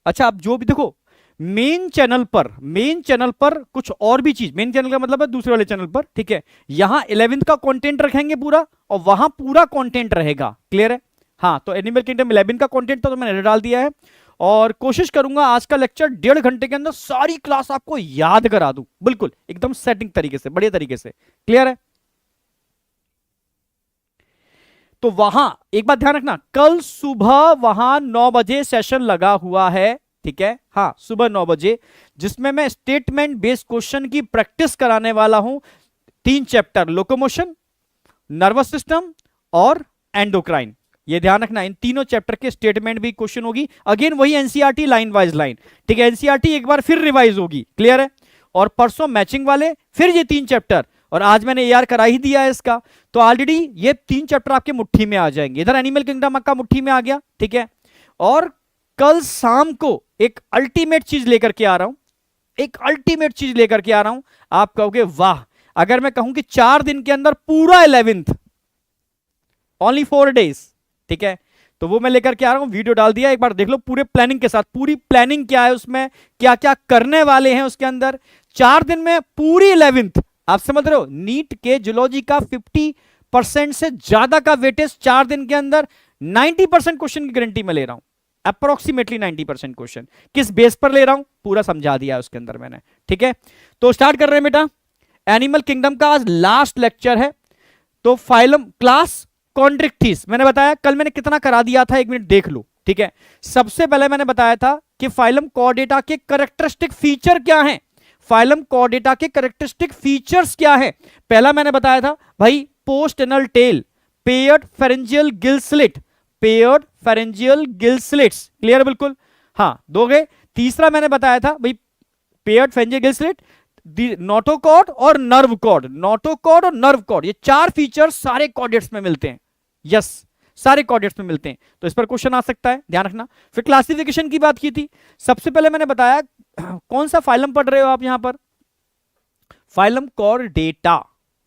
अच्छा, आप जो भी देखो, मेन चैनल पर कुछ और भी चीज, मेन चैनल का मतलब है दूसरे वाले चैनल पर, ठीक है, यहां 11th का कंटेंट रखेंगे पूरा, और वहां पूरा कंटेंट रहेगा। क्लियर है? हाँ, तो एनिमल किंगडम 11 का कंटेंट तो मैंने डाल दिया है, और कोशिश करूंगा आज का लेक्चर 1.5 घंटे के अंदर सारी क्लास आपको याद करा दूं, बिल्कुल एकदम सेटिंग तरीके से, बढ़िया तरीके से। क्लियर है? तो वहां एक बात ध्यान रखना, कल सुबह वहां 9 बजे सेशन लगा हुआ है, ठीक है, हाँ सुबह 9 बजे, जिसमें मैं स्टेटमेंट बेस्ड क्वेश्चन की प्रैक्टिस कराने वाला हूं। 3 चैप्टर, लोकोमोशन, नर्वस सिस्टम और एंडोक्राइन, ये ध्यान रखना, इन तीनों चैप्टर के स्टेटमेंट भी क्वेश्चन होगी, अगेन वही एनसीईआरटी लाइन वाइज लाइन, ठीक है, एनसीईआरटी एक बार फिर रिवाइज होगी। क्लियर है? और परसों मैचिंग वाले, फिर ये 3 चैप्टर, और आज मैंने एआर करा ही दिया है इसका, तो ऑलरेडी ये 3 चैप्टर आपके मुट्ठी में आ जाएंगे। इधर एनिमल किंगडम का मुट्ठी में आ गया, ठीक है, और कल शाम को एक अल्टीमेट चीज लेकर के आ रहा हूं, एक अल्टीमेट चीज लेकर के आ रहा हूं। आप कहोगे वाह, अगर मैं कहूं कि 4 दिन के अंदर पूरा 11th, ओनली 4 days, ठीक है, तो वो मैं लेकर के आ रहा हूं, वीडियो डाल दिया, एक बार देख लो पूरे प्लानिंग के साथ, पूरी प्लानिंग क्या है उसमें, क्या क्या करने वाले हैं उसके अंदर। 4 दिन में पूरी 11th, आप समझ रहे हो, नीट के जूलॉजी का 50% से ज्यादा का वेटेज 4 दिन के अंदर, 90% क्वेश्चन की गारंटी में ले रहा हूं, अप्रोक्सीमेटली 90% क्वेश्चन। किस बेस पर ले रहा हूं, पूरा समझा दिया है उसके अंदर मैंने, ठीक है। तो स्टार्ट कर रहे हैं बेटा, एनिमल किंगडम का आज लास्ट लेक्चर है। तो फाइलम क्लास कॉन्ड्रिक्टिस, मैंने बताया कल मैंने कितना करा दिया था, 1 मिनट देख लो, ठीक है। सबसे पहले मैंने बताया था कि फाइलम कॉर्डेटा के कैरेक्टरिस्टिक फीचर क्या हैं, फाइलम कॉर्डेटा के कैरेक्टरिस्टिक फीचर्स क्या है। पहला मैंने बताया था भाई, post anal tail, paired pharyngeal Gill slit, paired pharyngeal gill slits, clear बिल्कुल, हाँ दो गए। तीसरा मैंने बताया था भाई, paired pharyngeal Gill slit, notochord और नर्व कॉर्ड, नोटोकॉर्ड और नर्व कॉर्ड, ये 4 फीचर्स सारे कॉर्डेट्स में मिलते हैं, यस सारे कॉर्डेट्स में मिलते हैं, तो इस पर क्वेश्चन आ सकता है, ध्यान रखना। फिर क्लासिफिकेशन की बात की थी, सबसे पहले मैंने बताया कौन सा फाइलम पढ़ रहे हो आप यहां पर, फाइलम कॉर्डेटा,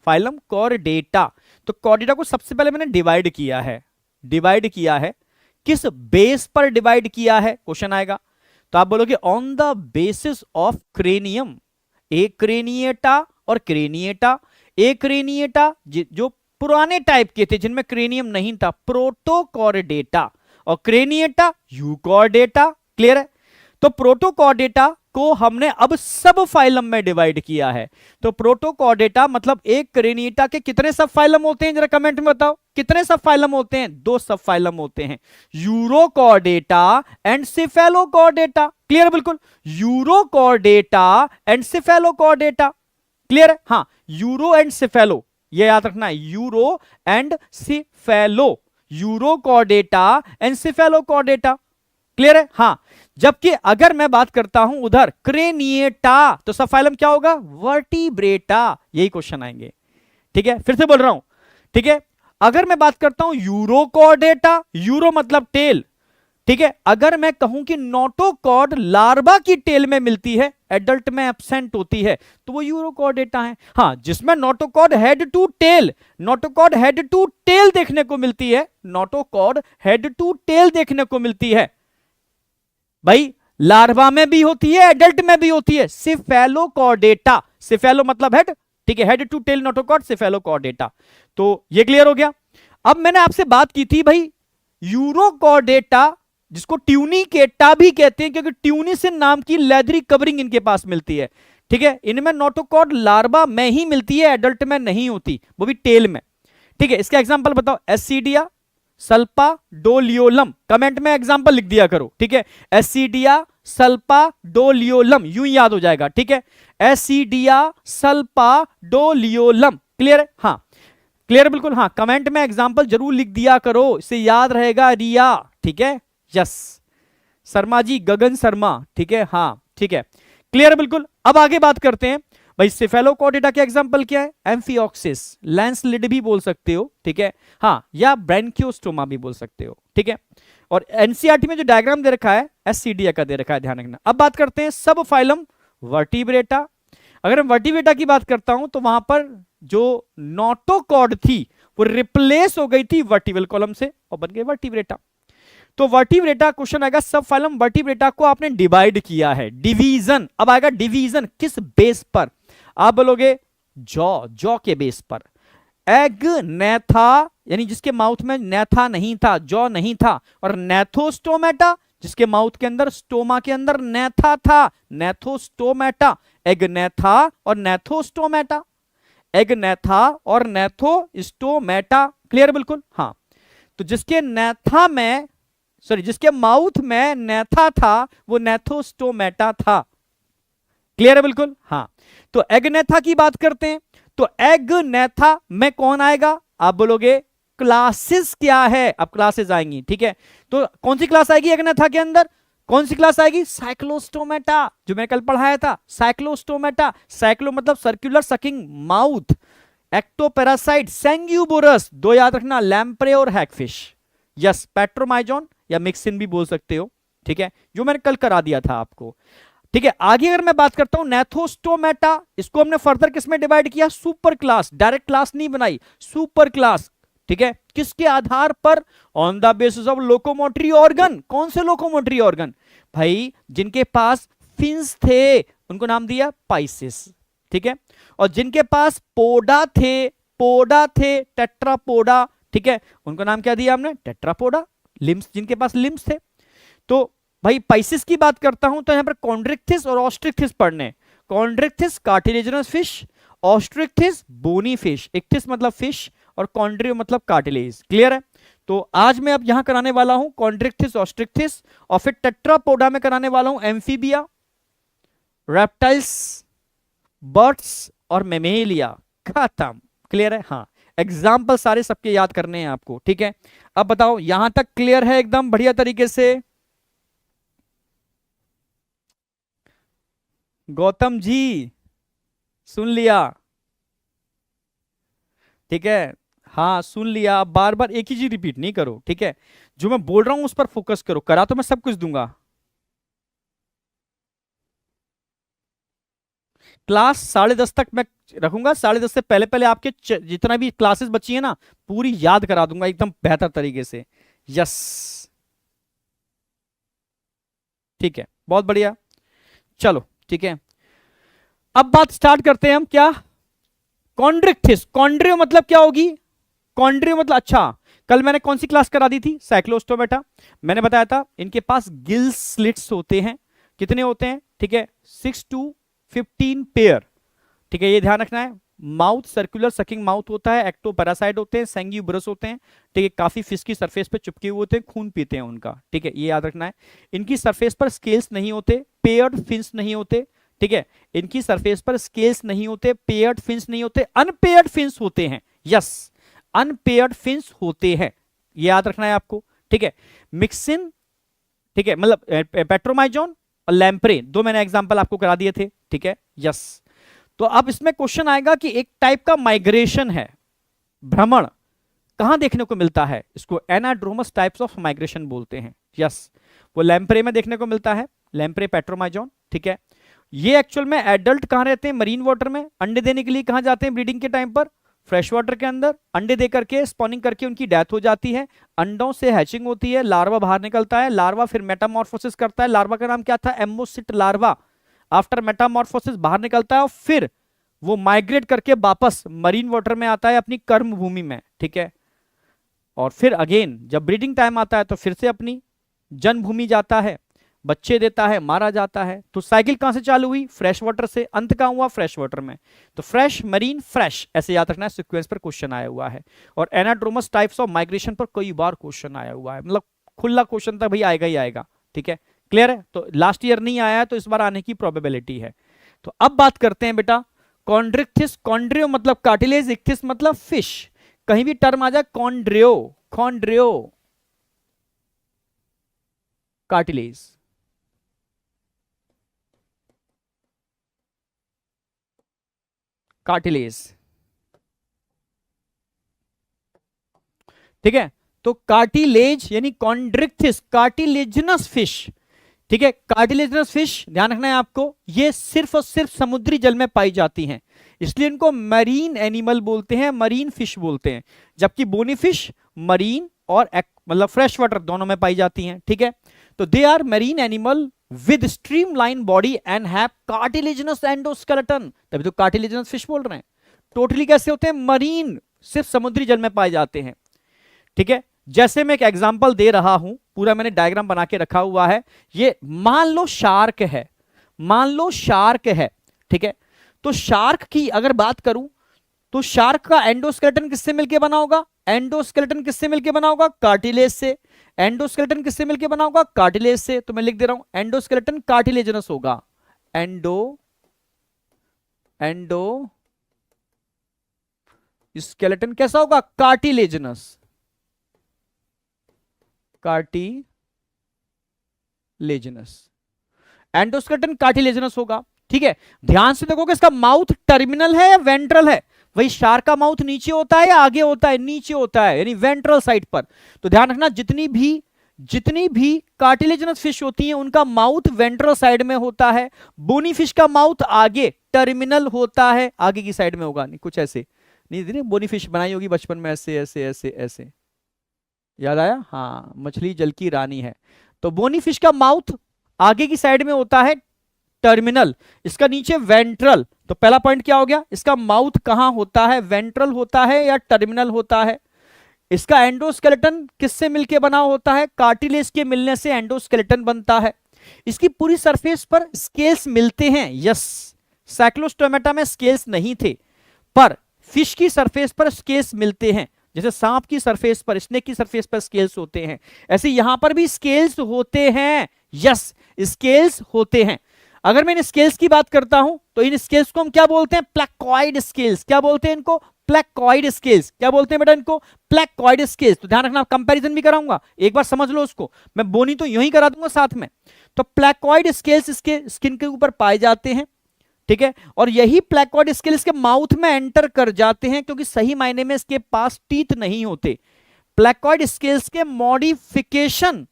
फाइलम कॉर्डेटा। तो कॉर्डेटा को सबसे पहले मैंने डिवाइड किया है, डिवाइड किया है, किस बेस पर डिवाइड किया है, क्वेश्चन आएगा, तो आप बोलोगे on the basis of cranium, एक क्रेनिएटा और क्रेनिएटा, एक क्रेनिएटा जो पुराने टाइप के थे जिनमें क्रेनियम नहीं था, प्रोटोकॉर्डेटा, और क्रेनिएटा यूकॉर्डेटा। क्लियर है? तो प्रोटोकॉर्डेटा को हमने अब सब फाइलम में डिवाइड किया है। तो प्रोटोकॉर्डेटा मतलब एक क्रेनिएटा के कितने सब फाइलम होते हैं, जरा कमेंट में बताओ, कितने सब फाइलम होते हैं? 2 सब फाइलम होते हैं, यूरोकॉर्डेटा एंड सिफेलोकॉर्डेटा। क्लियर बिल्कुल, यूरोकॉर्डेटा एंड सिफेलोकॉर्डेटा। क्लियर है? हाँ, यूरो एंड सिफेलो, ये याद रखना है, euro and cephalo, urochordata and cephalochordata. Clear है? हाँ, जबकि अगर मैं बात करता हूं उधर क्रेनिएटा, तो सब फाइलम क्या होगा? वर्टिब्रेटा, यही क्वेश्चन आएंगे, ठीक है, फिर से बोल रहा हूं, ठीक है। अगर मैं बात करता हूं यूरोकॉर्डेटा, यूरो मतलब टेल, ठीक है, अगर मैं कहूं कि नोटोकॉर्ड लार्वा की टेल में मिलती है, एडल्ट में एब्सेंट होती है, तो वो यूरोकॉर्डेटा है। हाँ, जिसमें notochord head to tail, notochord head to tail देखने को मिलती है, नोटोकॉर्ड हेड टू टेल देखने को मिलती है भाई, लार्वा में भी होती है, एडल्ट में भी होती है, सिफेलोकॉर्डेटा, सिफेलो मतलब हेड, ठीक है, head to tail notochord, cephalochordata. तो ये क्लियर हो गया। अब मैंने आपसे बात की थी भाई, यूरोकॉर्डेटा जिसको ट्यूनिकेटा भी कहते हैं, क्योंकि ट्यूनिसिन नाम की लेदरी कवरिंग इनके पास मिलती है, ठीक है, इनमें नोटोकॉर्ड लार्वा में ही मिलती है, एडल्ट में नहीं होती, वो भी टेल में, ठीक है। इसका एग्जांपल बताओ, एसिडिया सल्पा डोलियोलम, कमेंट में एग्जांपल लिख दिया करो, ठीक है, एसिडिया सल्पा डोलियोलम, यूं याद हो जाएगा, ठीक है, एसिडिया सल्पा डोलियोलम। क्लियर है? हाँ क्लियर बिल्कुल, हाँ कमेंट में एग्जांपल जरूर लिख दिया करो, इससे याद रहेगा। रिया, ठीक है, यस, शर्मा जी, गगन शर्मा, ठीक है, हाँ ठीक है, क्लियर बिल्कुल। अब आगे बात करते हैं भाई, सिफेलोकॉर्डेटा के एग्जांपल क्या है? एम्फिऑक्सिस, लेंस लिड भी बोल सकते हो, ठीक है, हाँ, या ब्रैंकियोस्टोमा भी बोल सकते हो, ठीक है। और एनसीईआरटी में जो डायग्राम दे रखा है एससीडीए का दे रखा है, ध्यान रखना। अब बात करते हैं सब फाइलम वर्टिब्रेटा। अगर मैं वर्टिब्रेटा की बात करता हूं तो वहां पर जो नोटोकॉर्ड थी वो रिप्लेस हो गई थी वर्टिब्रल कॉलम से और बन गई वर्टिब्रेटा। तो वर्टिब्रेटा क्वेश्चन आएगा, सब फाइलम वर्टिब्रेटा को आपने डिवाइड किया है, डिवीजन। अब आएगा डिवीजन किस बेस पर, आप बोलोगे जॉ के बेस पर। एग्नेथा यानी जिसके माउथ में नेथा नहीं था, जॉ नहीं था, और नेथोस्टोमेटा जिसके माउथ के अंदर, स्टोमा के अंदर नेथा था, नेथोस्टोमेटा। एग्नेथा और नेथोस्टोमेटा, एग्नेथा और नेथोस्टोमेटा, क्लियर बिल्कुल। हाँ, तो जिसके नेथा में, सॉरी जिसके माउथ में नेथा था वो नेथोस्टोमेटा था, क्लियर है बिल्कुल। हाँ, तो एग्नेथा की बात करते हैं, तो एग्नेथा में कौन आएगा, आप बोलोगे क्लासेस क्या है, अब क्लासेस आएंगी, ठीक है। तो कौन सी क्लास आएगी एग्नेथा के अंदर, कौन सी क्लास आएगी, साइक्लोस्टोमेटा, जो मैंने कल पढ़ाया था, साइक्लोस्टोमेटा। साइक्लो मतलब सर्कुलर सकिंग माउथ, एक्टोपैरासाइट, सेंग्यूबोरस, दो याद रखना, लैम्प्रे और हैगफिश। यस, पेट्रोमाइजोन या मिक्सिन भी बोल सकते हो, ठीक है, जो मैंने कल करा दिया था आपको, ठीक है। आगे अगर मैं बात करता हूं नेथोस्टोमेटा, इसको हमने फर्दर किस में डिवाइड किया, सुपर क्लास, डायरेक्ट क्लास नहीं बनाई, सुपर क्लास, ठीक है। किसके आधार पर, on the basis of locomotory organ. कौन से लोकोमोटरी ऑर्गन भाई, जिनके पास फिन्स थे उनको नाम दिया पाइसिस, ठीक है, और जिनके पास पोडा थे टेट्रापोडा, ठीक है, उनको नाम क्या दिया हमने, टेट्रापोडा। लिम्स, जिनके पास लिम्स थे। तो भाई पाइसिस की बात करता हूं तो यहां पर कॉन्ड्रिक्थिस और ऑस्ट्रिक्थिस पढ़ने, Chondrichthyes cartilaginous fish, Osteichthyes bony fish, ichthys मतलब फिश और कॉन्ड्रियो मतलब कार्टिलेज, क्लियर है। तो आज मैं अब यहां कराने वाला हूं कॉन्ड्रिक्थिस, ऑस्ट्रिक्थिस, और फिर टेट्रापोडा में कराने वाला हूं एम्फीबिया, रेप्टाइल्स, बर्ड्स और मेमेलिया, खत्म, क्लियर है। हाँ, एग्जाम्पल सारे सबके याद करने हैं आपको, ठीक है। अब बताओ यहां तक क्लियर है एकदम बढ़िया तरीके से, गौतम जी सुन लिया, ठीक है। हाँ सुन लिया, बार बार एक ही चीज रिपीट नहीं करो, ठीक है, जो मैं बोल रहा हूं उस पर फोकस करो, करा तो मैं सब कुछ दूंगा। क्लास 10:30 तक मैं रखूंगा, 10:30 से पहले पहले आपके जितना भी क्लासेस बची है ना पूरी याद करा दूंगा एकदम बेहतर तरीके से। यस, ठीक है, बहुत बढ़िया, चलो ठीक है। अब बात स्टार्ट करते हैं हम, क्या, कॉन्ड्रिक्थिस। कॉन्ड्रियो मतलब क्या होगी, कॉन्ड्रियो मतलब, अच्छा कल मैंने कौन सी क्लास करा दी थी, साइक्लोस्टोमेटा। मैंने बताया था इनके पास गिल स्लिट्स होते हैं, कितने होते हैं, ठीक है, 6 to 15 पेयर, ठीक है, ये ध्यान रखना है। माउथ सर्कुलर सकिंग माउथ होता है, एक्टोपैरासाइट होते हैं, सेंग्यूबरस होते हैं, ठीक है, काफी फिश की सरफेस पे चिपके हुए होते हैं, खून पीते हैं उनका, ठीक है, ये याद रखना है। इनकी सरफेस पर स्केल्स नहीं होते, पेयर्ड फिन्स नहीं होते, ठीक है, इनकी सरफेस पर स्केल्स नहीं होते, पेयर्ड फिन्स नहीं होते, अनपेयर्ड फिन्स होते हैं। यस, अनपेयर्ड फिन्स होते हैं, ये याद रखना है आपको, ठीक है। मिक्सिन, ठीक है, मतलब पेट्रोमाइजोन और लैम्प्रे, दो मैंने एग्जांपल आपको करा दिए थे, ठीक है। यस, तो अब इसमें क्वेश्चन आएगा कि एक टाइप का माइग्रेशन है, भ्रमण, कहां देखने को मिलता है, इसको एनाड्रोमस टाइप्स ऑफ माइग्रेशन बोलते हैं। यस, वो लैम्प्रे में देखने को मिलता है, लैम्प्रे पेट्रोमाइजोन, ठीक है। ये एक्चुअल में एडल्ट कहां रहते हैं, मरीन वाटर में। अंडे देने के लिए कहां जाते हैं ब्रीडिंग के टाइम पर, फ्रेश वाटर के अंदर। अंडे दे करके स्पॉनिंग करके उनकी डेथ हो जाती है, अंडों से हैचिंग होती है, लार्वा बाहर निकलता है, लार्वा फिर मेटामॉर्फोसिस करता है, लार्वा का नाम क्या था, एमोसिट लार्वा। आफ्टर मेटामॉर्फोसिस बाहर निकलता है और फिर वो माइग्रेट करके वापस मरीन वाटर में आता है अपनी कर्म भूमि में, ठीक है, और फिर अगेन जब ब्रीडिंग टाइम आता है तो फिर से अपनी जन्मभूमि जाता है, बच्चे देता है, मारा जाता है। तो साइकिल कहां से चालू हुई, फ्रेश वाटर से, अंत कहां हुआ, फ्रेश वाटर में। तो फ्रेश, मरीन, फ्रेश, ऐसे याद रखना है, सीक्वेंस पर क्वेश्चन आया हुआ है। और एनाड्रोमस टाइप्स ऑफ माइग्रेशन पर कई बार क्वेश्चन आया हुआ है, मतलब खुला क्वेश्चन था भाई, आएगा ही आएगा, ठीक है, क्लियर है। तो लास्ट ईयर नहीं आया है तो इस बार आने की प्रोबेबिलिटी है। तो अब बात करते हैं बेटा कॉन्ड्रिक्थिस, कॉन्ड्रियो मतलब कार्टिलेज, इक्थिस मतलब फिश। कहीं भी टर्म आ जाए कॉन्ड्रियो, कॉन्ड्रियो कार्टिलेज, कार्टिलेज, ठीक है। तो कार्टिलेज यानी कॉन्ड्रिक्थिस, कार्टिलेजिनस फिश, ठीक है, कार्टिलेजिनस फिश ध्यान रखना है आपको, ये सिर्फ और सिर्फ समुद्री जल में पाई जाती हैं, इसलिए इनको मरीन एनिमल बोलते हैं, मरीन फिश बोलते हैं। जबकि बोनी फिश मरीन और मतलब फ्रेश वाटर, दोनों में पाई जाती हैं, ठीक है। तो they are marine animal with streamline body and have cartilaginous endoskeleton, तभी तो कार्टिलेजिनस फिश बोल रहे हैं। टोटली कैसे होते हैं? मरीन, सिर्फ समुद्री जल में पाए जाते हैं, ठीक है। जैसे मैं एक एग्जांपल दे रहा हूं, पूरा मैंने डायग्राम बना के रखा हुआ है। ये मान लो शार्क है, मान लो शार्क है, ठीक है। तो शार्क की अगर बात करूं तो शार्क का एंडोस्केलेटन किससे मिलके बना होगा? एंडोस्केलेटन किससे मिलके बना होगा? कार्टिलेज से। एंडोस्केलेटन किससे मिलके बना होगा? कार्टिलेज से। तो मैं लिख दे रहा हूं एंडोस्केलेटन कार्टिलेजनस होगा। एंडो स्केलेटन कैसा होगा? Cartilaginous, cartilaginous. एंडोस्केलेटन कार्टिलेजनस होगा, ठीक है। ध्यान से देखो कि इसका माउथ टर्मिनल है या वेंट्रल है। वही शार्क का माउथ नीचे होता है या आगे होता है? नीचे होता है, यानी वेंट्रल साइड पर। तो ध्यान रखना, जितनी भी कार्टिलेजनस फिश होती हैं उनका माउथ वेंट्रल साइड में होता है। बोनी फिश का माउथ आगे टर्मिनल होता है, आगे की साइड में होगा, नहीं कुछ ऐसे नहीं। बोनी फिश बनाई होगी बचपन में, ऐसे ऐसे ऐसे ऐसे, याद आया? हाँ, मछली जल की रानी है। तो बोनी फिश का माउथ आगे की साइड में होता है, टर्मिनल, इसका नीचे वेंट्रल। तो पहला पॉइंट क्या हो गया? इसका माउथ कहां होता है? वेंट्रल होता है या टर्मिनल होता है? इसका एंडोस्केलेटन किससे मिलके बना होता है? कार्टिलेज के मिलने से एंडोस्केलेटन बनता है। इसकी पूरी सरफेस पर स्केल्स मिलते हैं, यस। साइक्लोस्टोमेटा में स्केल्स नहीं थे, पर फिश की सरफेस पर स्केल्स मिलते हैं। जैसे सांप की सरफेस पर, स्नेक की सरफेस पर स्केल्स होते हैं, ऐसे यहां पर भी स्केल्स होते हैं, यस, स्केल्स होते हैं। अगर मैं इन स्केल्स की बात करता हूं तो इन स्केल्स को हम क्या बोलते हैं? Placoid scales. क्या बोलते हैं इनको? Placoid scales. क्या बोलते हैं बेटा इनको? Placoid scales. तो ध्यान रखना, कंपैरिजन भी कराऊंगा, एक बार समझ लो उसको। मैं बोनी तो यूं ही करा दूंगा साथ में। तो प्लेकोइड स्केल्स इसके स्किन के ऊपर पाए जाते हैं, ठीक है। और यही प्लेकोइड स्केल इसके माउथ में एंटर कर जाते हैं, क्योंकि सही मायने में इसके पास टीथ नहीं होते। प्लेकोइड स्केल्स के मॉडिफिकेशन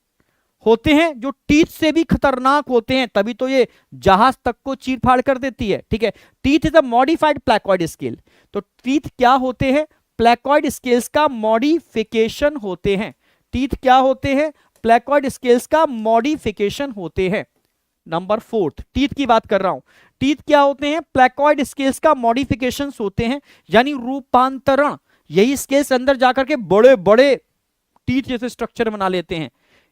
होते हैं जो टीथ से भी खतरनाक होते हैं, तभी तो ये जहाज तक को चीर फाड़ कर देती है, ठीक है। Teeth is a modified placoid scale. तो टीथ क्या होते हैं? प्लेकोइड स्केल्स का मॉडिफिकेशन होते हैं। टीथ क्या होते हैं? प्लेकोइड स्केल्स का मॉडिफिकेशन होते हैं। नंबर 4, टीथ की बात कर रहा हूं। टीथ क्या होते हैं? प्लेकोइड स्केल्स का मॉडिफिकेशन होते हैं, यानी रूपांतरण। यही स्केल्स अंदर जाकर के बड़े बड़े टीथ जैसे स्ट्रक्चर बना लेते हैं,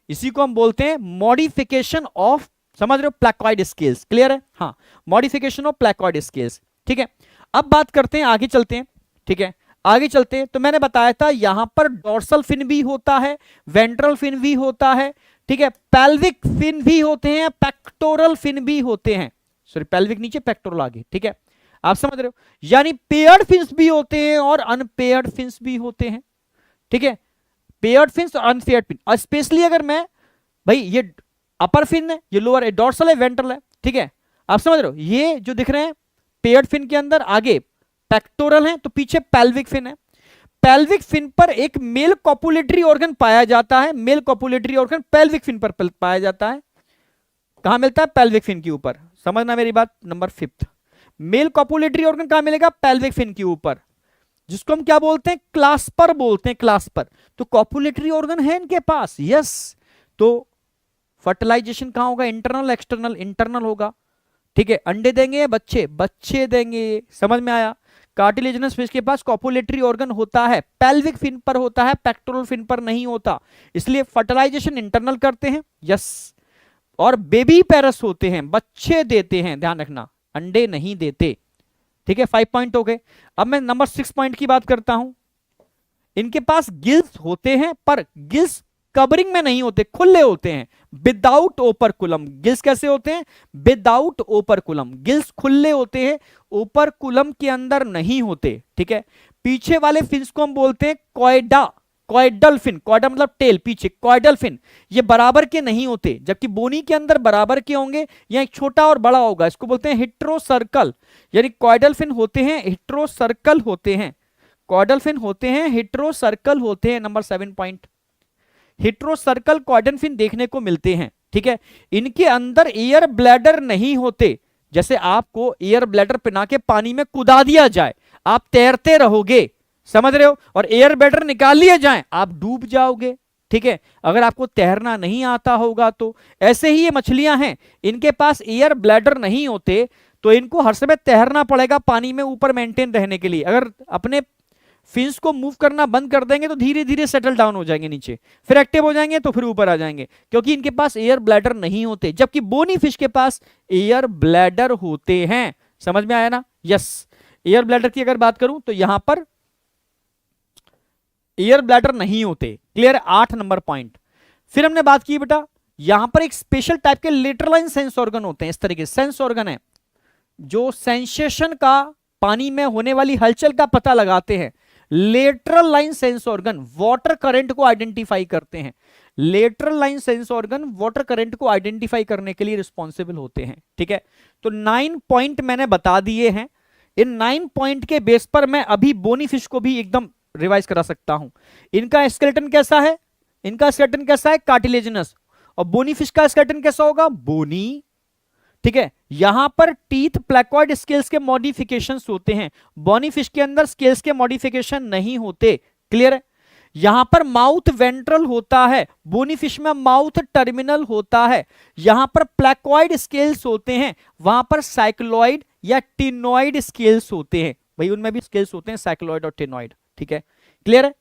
इसी को हम बोलते हैं मॉडिफिकेशन ऑफ, समझ रहे हो, प्लेकोइड स्केल्स। क्लियर है? हाँ, मॉडिफिकेशन ऑफ प्लेकोइड स्केल्स, ठीक है। अब बात करते हैं, आगे चलते हैं, ठीक है। आगे चलते हैं तो मैंने बताया था यहां पर डोर्सल फिन भी होता है, वेंट्रल फिन भी होता है, ठीक है। पेल्विक फिन भी होते हैं, पेक्टोरल फिन भी होते हैं। सॉरी, पेल्विक नीचे, पेक्टोरल आगे, ठीक है। आप समझ रहे हो? यानी पेयर्ड फिन्स भी होते हैं और अनपेयर्ड फिन्स भी होते हैं, ठीक है। पेयर्ड फिन्स और अनपेयर्ड फिन। और स्पेशली अगर मैं, भाई ये अपर फिन है, ये लोअर है, डोर्सल है, वेंट्रल है, ठीक है। आप समझ रहे हो? ये जो दिख रहे हैं पेयर्ड फिन के अंदर आगे पेक्टोरल है, तो पीछे पेल्विक फिन है। पेल्विक फिन पर एक मेल कॉपुलेटरी ऑर्गन पाया जाता है। Male copulatory organ pelvic fin पर पाया जाता है। कहां मिलता है? पेल्विक फिन के ऊपर। समझना मेरी बात। नंबर 5, मेल कॉपुलेटरी ऑर्गन कहां मिलेगा? पेल्विक फिन के ऊपर, जिसको हम क्या बोलते हैं? क्लास्पर बोलते हैं, क्लास्पर। तो कॉपुलेटरी ऑर्गन है इनके पास, यस। तो फर्टिलाइजेशन कहां होगा? Internal, external? इंटरनल होगा, ठीक है। अंडे देंगे या बच्चे? बच्चे देंगे। समझ में आया? कार्टिलेजिनस फिश के पास कॉपुलेटरी ऑर्गन होता है, पेल्विक फिन पर होता है, पेक्टोरल फिन पर नहीं होता, इसलिए फर्टिलाइजेशन इंटरनल करते हैं, यस। और बेबी पेरस होते हैं, बच्चे देते हैं, ध्यान रखना, अंडे नहीं देते, ठीक है। 5 पॉइंट हो गए। अब मैं नंबर 6 पॉइंट की बात करता हूं। इनके पास गिल्स होते हैं, पर गिल्स कवरिंग में नहीं होते, खुले होते हैं, विदाउट ओपरकुलम। गिल्स कैसे होते हैं? Without operculum. गिल्स खुले होते हैं, ओपरकुलम के अंदर नहीं होते, ठीक है। पीछे वाले फिन्स को हम बोलते हैं कॉइडा, कॉइडल फिन। कॉइडा मतलब टेल, पीछे, कॉइडल फिन। ये बराबर के नहीं होते, जबकि बोनी के अंदर बराबर के होंगे, या एक छोटा और बड़ा होगा, इसको बोलते हैं हिट्रोसर्कल। यानी कॉइडल फिन होते हैं, हिट्रोसर्कल होते हैं। कॉइडल फिन होते हैं, हिट्रोसर्कल होते हैं। नंबर 7 पॉइंट, हिट्रोसर्कल कॉइडल फिन देखने को मिलते हैं, ठीक है। इनके अंदर एयर ब्लैडर नहीं होते। जैसे आपको एयर ब्लैडर पहना के पानी में कूदा दिया जाए, आप तैरते रहोगे, समझ रहे हो, और एयर ब्लैडर निकाल लिए जाए, आप डूब जाओगे, ठीक है, अगर आपको तैरना नहीं आता होगा तो। ऐसे ही ये मछलियां हैं, इनके पास एयर ब्लैडर नहीं होते, तो इनको हर समय तैरना पड़ेगा पानी में ऊपर मेंटेन रहने के लिए। अगर अपने फिन्स को मूव करना बंद कर देंगे तो धीरे धीरे सेटल डाउन हो जाएंगे नीचे, फिर एक्टिव हो जाएंगे तो फिर ऊपर आ जाएंगे, क्योंकि इनके पास एयर ब्लैडर नहीं होते। जबकि बोनी फिश के पास एयर ब्लैडर होते हैं। समझ में आया ना? यस। एयर ब्लैडर की अगर बात करूं तो यहां पर एयर ब्लैडर नहीं होते। क्लियर? 8 number point. फिर हमने बात की बेटा, यहां पर एक स्पेशल टाइप के लेटरलाइन सेंस ऑर्गन होते हैं। इस तरीके सेंस ऑर्गन है जो सेंसेशन का, पानी में होने वाली हलचल का पता लगाते हैं। Lateral line sense organ water current को आइडेंटिफाई करते हैं। Lateral line sense organ water current को आइडेंटिफाई करने के लिए रिस्पॉन्सिबल होते हैं। ठीक है, तो 9 पॉइंट मैंने बता दिए हैं। इन 9 पॉइंट के बेस पर मैं अभी बोनी फिश को भी एकदम रिवाइज करा सकता हूं। इनका स्केलेटन कैसा है? इनका स्केलेटन कैसा है? कार्टिलेजिनस। और बोनी फिश का स्केलेटन कैसा होगा? बोनी। ठीक है, यहां पर टीथ प्लेकॉइड स्केल्स के मॉडिफिकेशंस होते हैं, बोनी फिश के अंदर स्केल्स के मॉडिफिकेशन नहीं होते। क्लियर है? यहां पर माउथ वेंट्रल होता है, बोनी फिश में माउथ टर्मिनल होता है। यहां पर प्लेकॉइड स्केल्स होते हैं, वहां पर साइक्लॉइड या टिनॉइड स्केल्स होते हैं। भाई उनमें भी स्केल्स होते हैं, साइक्लॉइड और टिनॉइड। ठीक है, क्लियर है?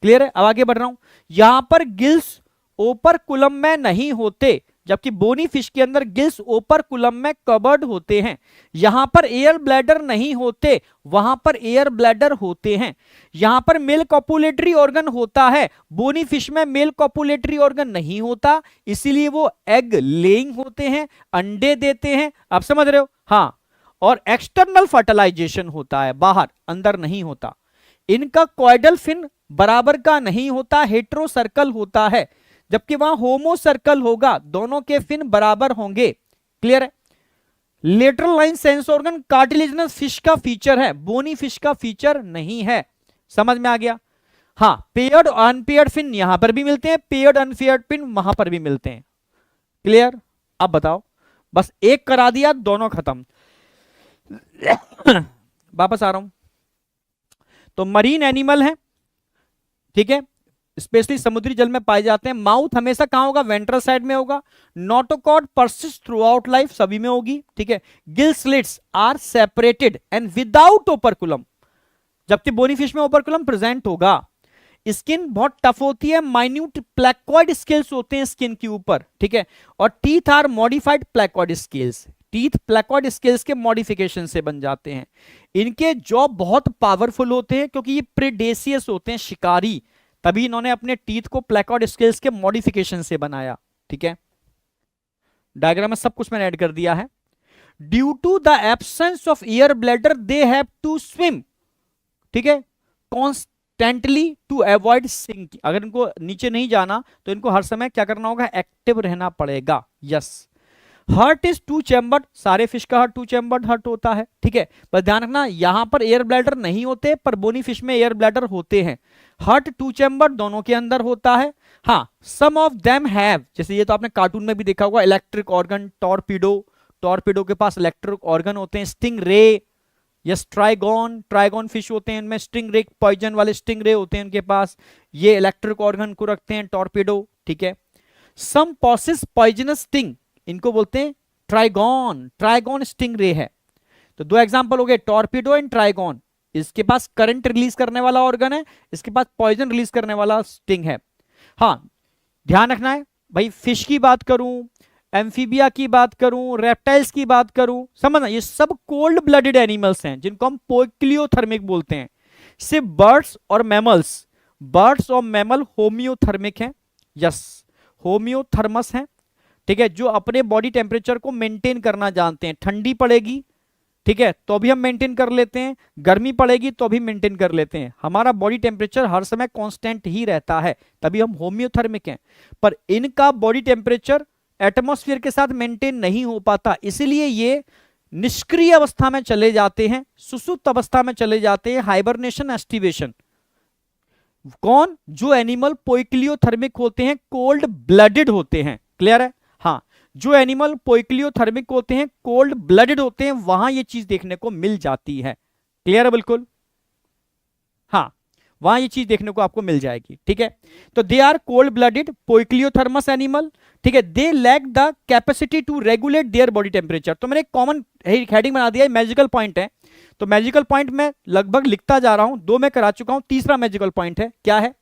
क्लियर है? अब आगे बढ़ रहा हूं। यहां पर गिल्स ओपरकुलम में नहीं होते, जबकि बोनी फिश के अंदर गिल्स ओपरकुलम में कवर्ड होते हैं। यहां पर एयर ब्लैडर नहीं होते, वहां पर एयर ब्लैडर होते हैं। यहां पर मेल कॉपुलेटरी ऑर्गन होता है, बोनी फिश में मेल कॉपुलेटरी ऑर्गन नहीं होता, इसीलिए वो एग लेइंग होते हैं, अंडे देते हैं। आप समझ रहे हो? हाँ। और एक्सटर्नल फर्टिलाइजेशन होता है, बाहर, अंदर नहीं होता। इनका कॉइडल फिन बराबर का नहीं होता, हेट्रो सर्कल होता है, जबकि वहां होमो सर्कल होगा, दोनों के फिन बराबर होंगे। क्लियर है? Lateral line sense organ cartilaginous fish का फीचर है, बोनी फिश का फीचर नहीं है। समझ में आ गया? हाँ, पेयर्ड अनपेयर्ड फिन यहां पर भी मिलते हैं, पेयर्ड अनपेयर्ड फिन वहां पर भी मिलते हैं। क्लियर? अब बताओ, बस एक करा दिया, दोनों खत्म। वापस आ रहा हूं। तो मरीन एनिमल है, ठीक है, स्पेशली समुद्री जल में पाए जाते हैं। माउथ हमेशा कहां होगा? वेंट्रल साइड में होगा। Notochord persist through out life, सभी में होगी। ठीक है, gill slits are separated and without operculum, जबकि बोनी फिश में ओपरकुलम प्रेजेंट होगा। स्किन बहुत टफ होती है, माइन्यूट प्लेकॉइड स्केल्स होते हैं स्किन के ऊपर। ठीक है, और teeth are modified placoid scales, teeth placoid scales के मॉडिफिकेशन से बन जाते हैं। इनके जॉ बहुत पावरफुल होते हैं क्योंकि ये प्रेडेसियस होते हैं, शिकारी, तभी इन्होंने अपने टीथ को प्लेकॉइड स्केल्स के मॉडिफिकेशन से बनाया। ठीक है, डायग्राम में सब कुछ मैंने ऐड कर दिया है। Due to the absence of air bladder they have to swim, ठीक है, कॉन्स्टेंटली टू अवॉइड सिंकिंग। अगर इनको नीचे नहीं जाना तो इनको हर समय क्या करना होगा? एक्टिव रहना पड़ेगा। यस। हार्ट इज 2 चैम्बर्ड, सारे फिश का हार्ट 2 चैम्बर्ड हार्ट होता है। ठीक है, बस ध्यान रखना यहां पर एयर ब्लैडर नहीं होते, पर बोनी फिश में एयर ब्लैडर होते हैं। हार्ट 2 चैम्बर्ड दोनों के अंदर होता है। हाँ, सम ऑफ देम हैव, जैसे ये तो आपने कार्टून में भी देखा होगा, इलेक्ट्रिक ऑर्गन, टॉर्पीडो, टॉर्पीडो के पास इलेक्ट्रिक ऑर्गन होते हैं। स्टिंग रे, यस, ट्राइगॉन, ट्राइगॉन फिश होते हैं, इनमें स्टिंग रे, पॉइजन वाले स्टिंग रे होते हैं उनके पास, ये इलेक्ट्रिक ऑर्गन को रखते हैं टॉर्पीडो। ठीक है, सम पॉसेस पॉइजनस स्टिंग, इनको बोलते हैं ट्राइगॉन, ट्राइगॉन स्टिंग रे है। तो 2 एग्जांपल हो गए, टॉर्पीडो एंड ट्राइगॉन। इसके पास करंट रिलीज करने वाला ऑर्गन है, इसके पास पॉइजन रिलीज करने वाला स्टिंग है। हाँ, ध्यान रखना है भाई, फिश की बात करूं, एम्फीबिया की बात करूं, रेप्टाइल्स की बात करूं, समझना ये सब कोल्ड ब्लडेड एनिमल्स हैं जिनको हम पोइक्लियोथर्मिक बोलते हैं। सिर्फ बर्ड्स और मैमल्स, बर्ड्स और मैमल होम्योथर्मिक हैं। यस, होम्योथर्मस हैं। ठीक है, जो अपने बॉडी टेम्परेचर को मेंटेन करना जानते हैं। ठंडी पड़ेगी, ठीक है, तो भी हम मेंटेन कर लेते हैं, गर्मी पड़ेगी तो भी मेंटेन कर लेते हैं। हमारा बॉडी टेम्परेचर हर समय कांस्टेंट ही रहता है, तभी हम होम्योथर्मिक हैं। पर इनका बॉडी टेम्परेचर एटमॉस्फेयर के साथ मेंटेन नहीं हो पाता, इसीलिए ये निष्क्रिय अवस्था में चले जाते हैं, सुसुप्त अवस्था में चले जाते हैं, हाइबरनेशन, एस्टिवेशन। कौन? जो एनिमल पोइक्लियोथर्मिक होते हैं, कोल्ड ब्लडेड होते हैं। क्लियर है? हाँ, जो एनिमल पोइक्लियोथर्मिक होते हैं, कोल्ड ब्लडेड होते हैं, वहां ये चीज देखने को मिल जाती है। क्लियर है? बिल्कुल। हाँ, वहां ये चीज देखने को आपको मिल जाएगी, ठीक है। तो they are cold blooded poikilothermous animal, ठीक है। They lack the capacity to regulate their body temperature. तो मैंने एक कॉमन हेडिंग बना दिया, मैजिकल पॉइंट है। तो मैजिकल पॉइंट मैं लगभग लिखता जा रहा हूं, 2 मैं करा चुका हूं, तीसरा मैजिकल पॉइंट है, क्या है?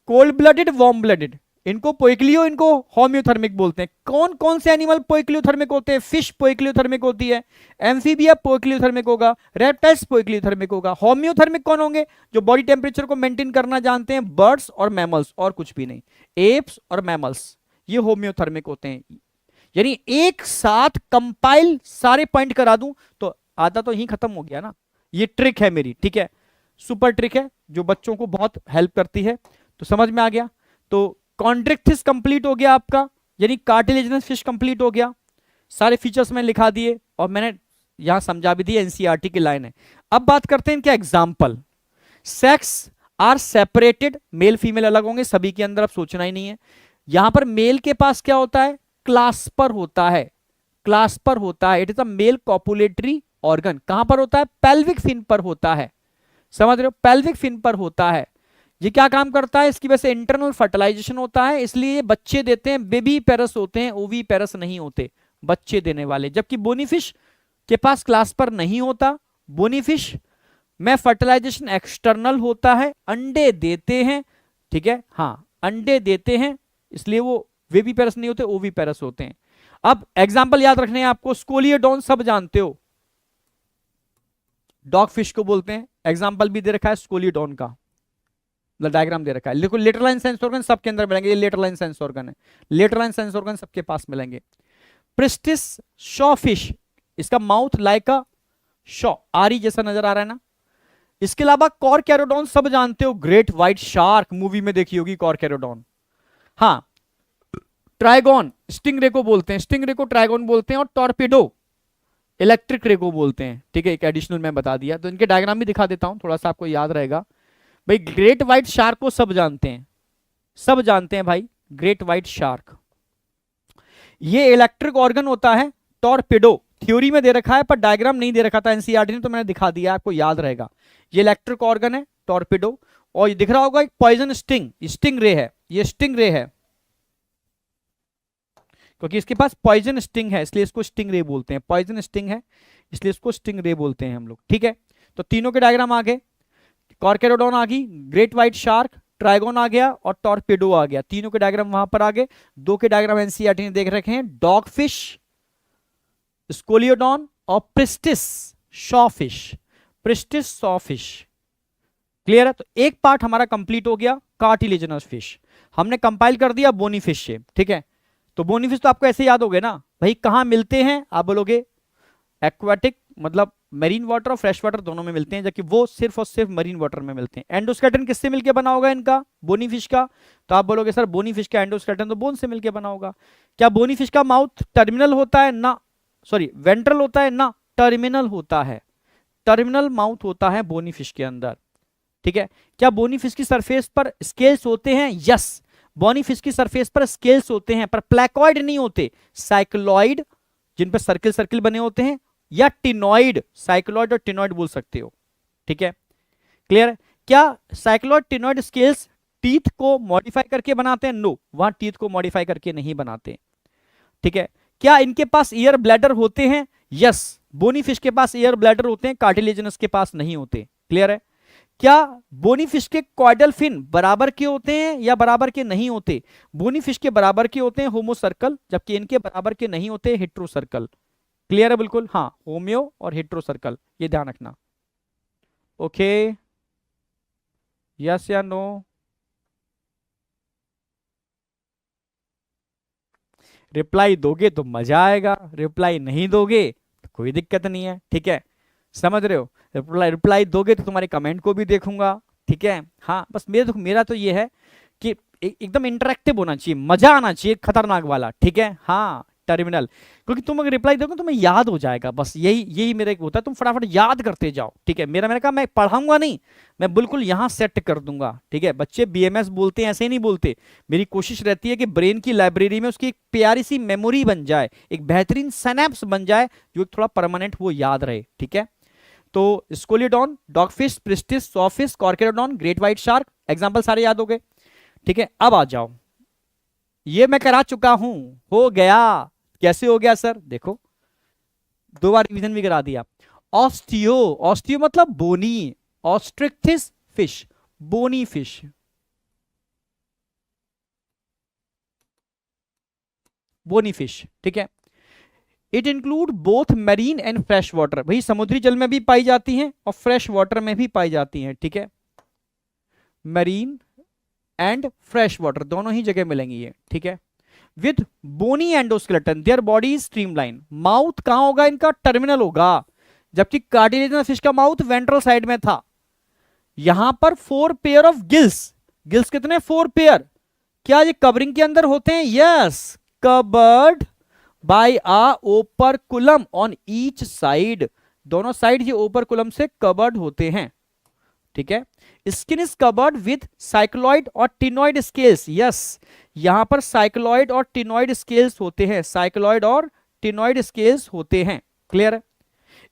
कोल्ड ब्लडेड, वार्म ब्लडेड, इनको पोइक्लियो, इनको होम्योथर्मिक बोलते हैं। कौन कौन से एनिमल पोइक्लियोथर्मिक होते हैं? फिश पोइक्लियोथर्मिक होती है, एम्फीबिया पोइक्लियोथर्मिक होगा, रेप्टाइल्स पोइक्लियोथर्मिक होगा। होम्योथर्मिक कौन होंगे? जो बॉडी टेम्परेचर को मेंटेन करना जानते हैं, बर्ड्स और मैमल्स, और कुछ भी नहीं, एप्स और मैमल्स, ये होम्योथर्मिक होते हैं। यानी एक साथ कंपाइल सारे पॉइंट करा दूं तो आधा तो यही खत्म हो गया ना। ये ट्रिक है मेरी, ठीक है, सुपर ट्रिक है जो बच्चों को बहुत हेल्प करती है। तो समझ में आ गया। तो कॉन्ड्रिक्थिस कंप्लीट हो गया आपका, यानी कार्टिलेजिनस फिश कंप्लीट हो गया। सारे फीचर्स मैंने लिखा दिए और मैंने यहां समझा भी दी, एनसीईआरटी की लाइन है। अब बात करते हैं इनके example. Sex are separated, male female अलग होंगे, सभी के अंदर अब सोचना ही नहीं है। यहां पर मेल के पास क्या होता है? क्लास्पर होता है, क्लास्पर होता है। It is a male copulatory organ. कहां पर होता है? पेल्विक फिन पर होता है, समझ रहे हो? पेल्विक फिन पर होता है। ये क्या काम करता है? इसकी वजह से इंटरनल फर्टिलाइजेशन होता है, इसलिए बच्चे देते हैं। बेबी पेरस होते हैं, ओवी पेरस नहीं होते, बच्चे देने वाले। जबकि बोनीफिश के पास क्लास्पर नहीं होता। बोनीफिश में फर्टिलाइजेशन एक्सटर्नल होता है, अंडे देते हैं, ठीक है, हाँ अंडे देते हैं, इसलिए वो बेबी पेरस नहीं होते, ओवी पेरस होते हैं। अब एग्जाम्पल याद रखने हैं आपको। स्कोलियोडॉन सब जानते हो, डॉग फिश को बोलते हैं। एग्जाम्पल भी दे रखा है स्कोलियोडॉन का, डायग्राम दे रखा है। देखो लेटरलाइन सेंस ऑर्गन सबके अंदर मिलेंगे, ये लेटरलाइन सेंस ऑर्गन है, लेटरलाइन सेंस ऑर्गन सबके पास मिलेंगे। प्रिस्टिस शॉ फिश, इसका माउथ लाइक अ शॉ, आरी जैसा नजर आ रहा है ना। इसके अलावा कॉर्केरोडॉन सब जानते हो, ग्रेट व्हाइट शार्क मूवी में देखी होगी कॉर्केरोडॉन। हाँ, ट्राइगोन स्टिंगरे को बोलते हैं, स्टिंगरे को ट्राइगोन बोलते हैं, और टॉर्पेडो इलेक्ट्रिक रे को बोलते हैं, ठीक है। एक एडिशनल मैं बता दिया, तो इनके डायग्राम भी दिखा देता हूं, थोड़ा सा आपको याद रहेगा। भाई ग्रेट व्हाइट शार्क को सब जानते हैं, सब जानते हैं भाई, ग्रेट व्हाइट शार्क। ये इलेक्ट्रिक ऑर्गन होता है। टॉर्पेडो थ्योरी में दे रखा है पर डायग्राम नहीं दे रखा था एनसीईआरटी ने, तो मैंने दिखा दिया, आपको याद रहेगा। ये इलेक्ट्रिक ऑर्गन है टॉर्पेडो। और ये दिख रहा होगा एक पॉइजन स्टिंग, स्टिंग रे है, ये स्टिंग रे है, क्योंकि इसके पास पॉइजन स्टिंग है इसलिए इसको स्टिंग रे बोलते हैं। पॉइजन स्टिंग है इसलिए इसको स्टिंग रे बोलते हैं हम लोग, ठीक है। तो तीनों के डायग्राम आ गए। कॉर्केरोडॉन आ गई, ग्रेट व्हाइट शार्क, ट्राइगोन आ गया और टॉर्पेडो आ गया। तीनों के डायग्राम वहां पर आ गए। 2 के डायग्राम एनसीईआरटी ने देख रखे हैं, डॉग फिश, स्कोलियोडॉन और priestess Shaw fish, priestess Shaw fish. Clear है? तो एक पार्ट हमारा कंप्लीट हो गया, कार्टिलेजिनस फिश हमने कंपाइल कर दिया बोनी फिश से, ठीक है। तो बोनी फिश तो आपको ऐसे याद हो गए ना भाई, कहां मिलते हैं? आप बोलोगे एक्वाटिक, मतलब मरीन वाटर और फ्रेश वाटर दोनों में मिलते हैं, जबकि वो सिर्फ और सिर्फ मरीन वाटर में मिलते हैं। एंडोस्केलेटन किससे मिलके बना होगा इनका? बोनी फिश का। तो आप बोलोगे सर बोनी फिश का एंडोस्केलेटन तो बोन से मिलके बना होगा। क्या बोनी फिश का माउथ टर्मिनल होता है? ना, सॉरी वेंट्रल होता है ना, टर्मिनल होता है, टर्मिनल माउथ होता है बोनी फिश के अंदर, ठीक है। क्या बोनी फिश की सरफेस पर स्केल्स होते हैं? यस, बोनी फिश की सरफेस पर स्केल्स होते हैं, पर प्लेकॉइड नहीं होते, साइक्लॉइड जिन पर सर्किल सर्किल बने होते हैं, या टिनॉइड, साइक्लॉइड और टिनॉइड बोल सकते हो, ठीक है। क्लियर है? क्या साइक्लॉइड टिनॉइड स्केल्स टीथ को मॉडिफाई करके बनाते हैं? नो, वहां टीथ को मॉडिफाई करके नहीं बनाते, ठीक है। क्या इनके पास ईयर ब्लैडर होते हैं? यस, बोनी फिश के पास ईयर ब्लैडर होते हैं, कार्टिलेजिनस के पास नहीं होते। क्लियर है? क्या बोनी फिश के कॉइडल फिन बराबर के होते हैं या बराबर के नहीं होते? बोनी फिश के बराबर के होते हैं, होमो सर्कल, जबकि इनके बराबर के नहीं होते, हेट्रो सर्कल। क्लियर है? बिल्कुल, हाँ, होम्यो और हेट्रो सर्कल, ये ध्यान रखना। ओके, यस या नो? रिप्लाई दोगे तो मजा आएगा, रिप्लाई नहीं दोगे तो कोई दिक्कत नहीं है, ठीक है। समझ रहे हो? रिप्लाई दोगे तो तुम्हारे कमेंट को भी देखूंगा, ठीक है। हाँ, बस मेरा तो ये है कि एकदम इंटरेक्टिव होना चाहिए, मजा आना चाहिए, खतरनाक वाला, ठीक है। हाँ, टर्मिनल, क्योंकि तुम अगर रिप्लाई दोगे तो तुम्हें याद हो जाएगा, बस यही मेरा एक होता है, तुम फटाफट याद करते जाओ, ठीक है। मैंने कहा मैं पढ़ाऊंगा नहीं, मैं बिल्कुल यहां सेट कर दूंगा, ठीक है। बच्चे बीएमएस बोलते हैं, ऐसे ही नहीं बोलते। मेरी कोशिश रहती है कि ब्रेन की लाइब्रेरी में उसकी एक प्यारी सी मेमोरी बन जाए, एक बेहतरीन सिनेप्स बन जाए, जो थोड़ा परमानेंट वो याद रहे, ठीक है। तो Scoliodon, dogfish, Pristis, sawfish, Carcharodon, great white shark, example सारे याद हो गए। ठीक है, अब आ जाओ, ये मैं करा चुका हूं, हो गया। कैसे हो गया सर? देखो, 2 बार रिवीजन भी करा दिया। ऑस्टियो, ऑस्टियो मतलब bony, Osteichthyes fish, bony fish, bony fish. ठीक है, it include both marine and fresh water, भाई समुद्री जल में भी पाई जाती हैं और फ्रेश वाटर में भी पाई जाती हैं। ठीक है, मैरीन एंड फ्रेश वाटर दोनों ही जगह मिलेंगी ये। ठीक है, with bony endoskeleton, their body is streamline. Mouth कहां होगा इनका? टर्मिनल होगा, जबकि कार्टिलेजिनस फिश का माउथ वेंट्रल साइड में था। यहां पर 4 पेयर ऑफ गिल्स, गिल्स कितने? 4 पेयर। क्या ये कवरिंग के अंदर होते हैं? Yes, covered by a operculum on each side, दोनों साइड ये ओपरकुलम से कवर्ड होते हैं। ठीक है, skin is covered with cycloid और टिनॉइड स्केल्स। यस, यहां पर साइक्लॉइड और टिनॉइड स्केल्स होते हैं, साइक्लॉइड और टिनॉइड स्केल्स होते हैं। क्लियर है?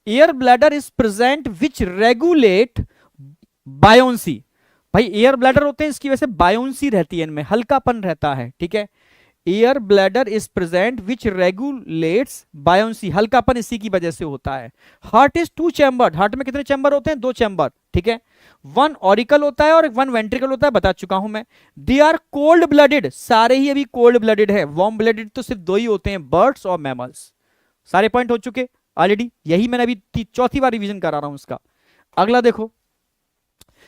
Air bladder is present which regulate buoyancy, भाई एयर ब्लैडर होते हैं, इसकी वजह से बायोंसी रहती है, इनमें हल्कापन रहता है। ठीक है, air bladder is present which regulates buoyancy, हल्कापन इसी की वजह से होता है। हार्ट इज 2 चैम्बर, हार्ट में कितने चैम्बर होते हैं? 2 चैम्बर। ठीक है, 1 ऑरिकल होता है और 1 वेंट्रिकल होता है, बता चुका हूं मैं। दे आर कोल्ड ब्लडेड, सारे ही अभी कोल्ड ब्लडेड है, वार्म ब्लडेड तो सिर्फ 2 ही होते हैं, बर्ड्स और मैमल्स। सारे पॉइंट हो चुके ऑलरेडी, यही मैंने अभी 4थी बार रिवीजन करा रहा हूं इसका। अगला देखो,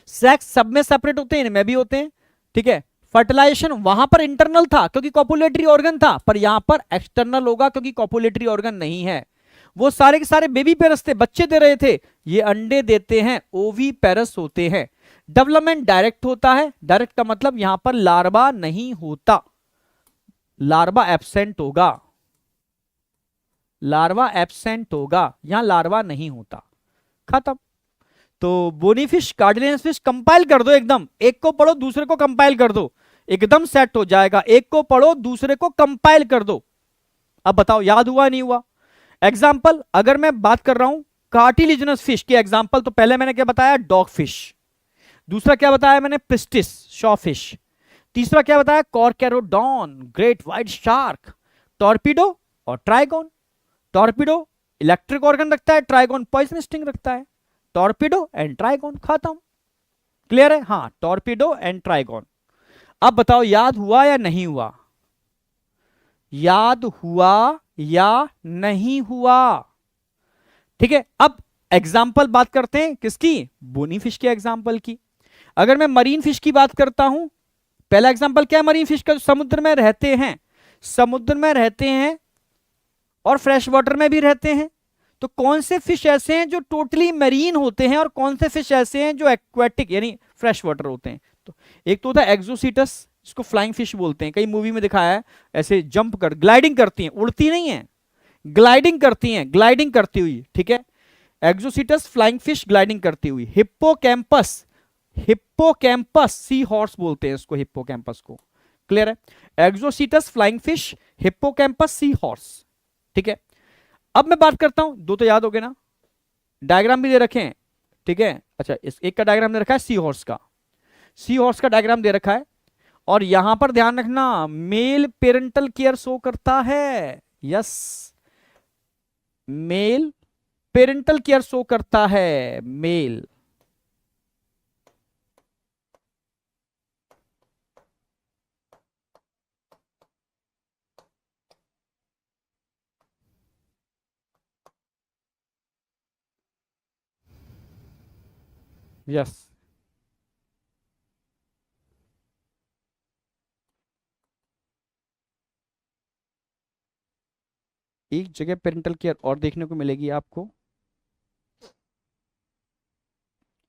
सेक्स सब में सेपरेट होते हैं, इनमें भी होते हैं। ठीक है, फर्टिलाइजेशन वहां पर इंटरनल था क्योंकि कॉपुलेटरी ऑर्गन था, पर यहां पर एक्सटर्नल होगा क्योंकि कॉपुलेटरी ऑर्गन नहीं है। वो सारे के सारे बेबी पेरस थे, बच्चे दे रहे थे, ये अंडे देते हैं, ओवी पेरस होते हैं। डेवलपमेंट डायरेक्ट होता है, डायरेक्ट का मतलब यहां पर लार्वा नहीं होता, लार्वा एब्सेंट होगा, लार्वा एब्सेंट होगा, यहां लार्वा नहीं होता। खत्म। तो बोनीफिश, कार्डिलेंस फिश कंपाइल कर दो एकदम, एक को पढ़ो दूसरे को कंपाइल कर दो, एकदम सेट हो जाएगा। एक को पढ़ो दूसरे को कंपाइल कर दो। अब बताओ याद हुआ नहीं हुआ? एग्जाम्पल अगर मैं बात कर रहा हूं कार्टिलिजिनस फिश की एग्जाम्पल, तो पहले मैंने क्या बताया? Dog fish. दूसरा क्या बताया मैंने? पिस्टिस, शॉफिश। तीसरा क्या बताया? कॉर्केरोडॉन, ग्रेट व्हाइट शार्क। टॉर्पीडो और ट्राइगोन। टॉर्पीडो इलेक्ट्रिक ऑर्गन रखता है, ट्राइगोन पॉइजन स्टिंग रखता है। टॉर्पीडो एंड ट्राइगोन, खत्म। क्लियर है? हाँ, टॉर्पीडो एंड ट्राइगोन। अब बताओ याद हुआ या नहीं हुआ? याद हुआ या नहीं हुआ? ठीक है, अब एग्जाम्पल बात करते हैं किसकी? बोनी फिश के एग्जाम्पल की। अगर मैं मरीन फिश की बात करता हूं, पहला एग्जाम्पल क्या है मरीन फिश का? जो समुद्र में रहते हैं, समुद्र में रहते हैं और फ्रेश वाटर में भी रहते हैं। तो कौन से फिश ऐसे हैं जो टोटली मरीन होते हैं और कौन से फिश ऐसे हैं जो एक्वेटिक यानी फ्रेश वाटर होते हैं? तो एक तो होता है एक्सोसीटस, इसको फ्लाइंग फिश बोलते हैं, कई मूवी में दिखाया है, ऐसे जंप कर ग्लाइडिंग करती हैं, उड़ती नहीं है, ग्लाइडिंग करती हैं, ग्लाइडिंग करती हुई। ठीक है, एक्सोसीटस फ्लाइंग फिश ग्लाइडिंग करती हुई। हिप्पोकैम्पस, हिप्पोकैम्पस सी हॉर्स बोलते हैं इसको, हिप्पोकैम्पस को। क्लियर है? एक्सोसीटस flying fish, hippocampus sea horse. ठीक है, अब मैं बात करता हूं, 2 तो याद हो गए ना, डायग्राम भी दे रखे हैं। ठीक है, अच्छा इस एक का डायग्राम दे रखा है सी हॉर्स का, सी हॉर्स का डायग्राम दे रखा है। और यहां पर ध्यान रखना मेल पेरेंटल केयर शो करता है। Yes, male parental care show करता है, मेल। यस, एक जगह पेरेंटल केयर और देखने को मिलेगी आपको,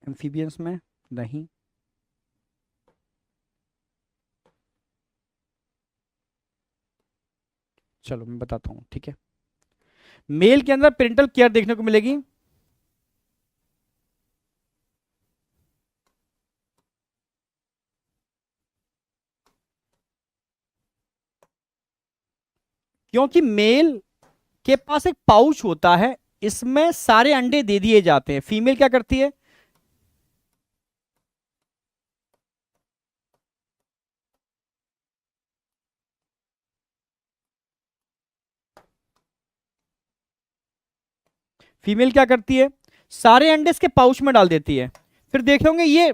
एम्फीबियंस में नहीं। चलो मैं बताता हूं। ठीक है, मेल के अंदर पेरेंटल केयर देखने को मिलेगी, क्योंकि मेल के पास एक पाउच होता है, इसमें सारे अंडे दे दिए जाते हैं। फीमेल क्या करती है, फीमेल क्या करती है, सारे अंडे इसके पाउच में डाल देती है। फिर देखे होंगे ये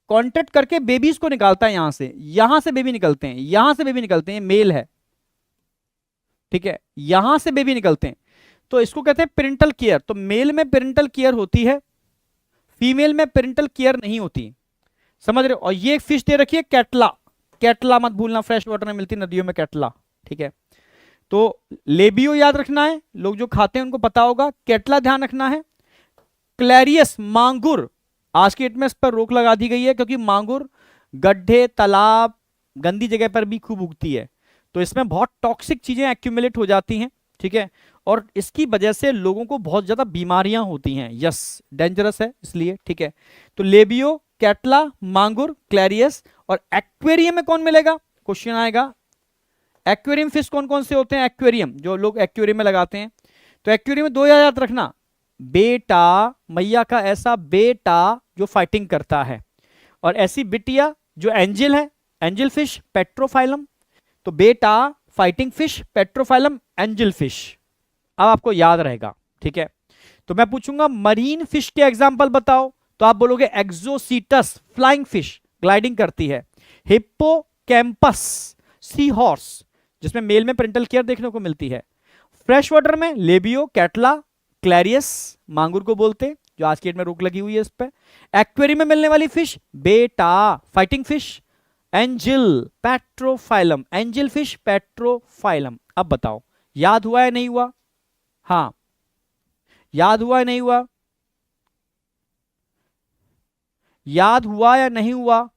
कांटेक्ट करके बेबीज को निकालता है, यहां से बेबी निकलते हैं, यहां से बेबी निकलते हैं, मेल है, ठीक है, यहां से बेबी निकलते हैं। तो इसको कहते हैं पेरेंटल केयर। तो मेल में पेरेंटल केयर होती है, फीमेल में पेरेंटल केयर नहीं होती, समझ रहे हो। और ये एक फिश दे रखी है कैटला, कैटला मत भूलना, फ्रेश वाटर में मिलती नदियों में कैटला, ठीक है। तो लेबियो याद रखना है, लोग जो खाते हैं उनको पता होगा। कैटला ध्यान रखना है। क्लैरियस मांगुर, आज की डेट में इस पर रोक लगा दी गई है क्योंकि मांगुर गड्ढे, तालाब, गंदी जगह पर भी खूब उगती है, तो इसमें बहुत टॉक्सिक चीजें एक्यूमुलेट हो जाती हैं, ठीक है। और इसकी वजह से लोगों को बहुत ज्यादा बीमारियां होती हैं, यस, डेंजरस है इसलिए, ठीक है। तो लेबियो, कैटला, मांगुर, क्लैरियस। और एक्वेरियम में कौन मिलेगा, क्वेश्चन आएगा। एक्वेरियम फिश कौन कौन से होते हैं, एक्वेरियम जो लोग एक्वेरियम में लगाते हैं। तो एक्वेरियम में दो याद रखना, बेटा, मैया का ऐसा बेटा जो फाइटिंग करता है, और ऐसी बिटिया जो एंजल है, एंजल फिश, पेट्रोफाइलम। तो बेटा fighting fish, Pterophyllum, angel fish, अब आपको याद रहेगा, ठीक है। तो मैं पूछूंगा मरीन फिश के एग्जांपल बताओ, तो आप बोलोगे एक्सोसीटस, फ्लाइंग फिश, ग्लाइडिंग करती है। हिप्पोकैम्पस, सी हॉर्स, जिसमें मेल में पेरेंटल केयर देखने को मिलती है। फ्रेश वाटर में लेबियो, कैटला, क्लैरियस, मांगुर को बोलते हैं, जो आज की डेट में रोक लगी हुई है इस पे। एक्वेरियम में मिलने वाली फिश, बेटा fighting fish, angel, Pterophyllum, angel fish, Pterophyllum. अब बताओ याद हुआ या नहीं हुआ, हाँ याद हुआ या नहीं हुआ, याद हुआ या नहीं हुआ,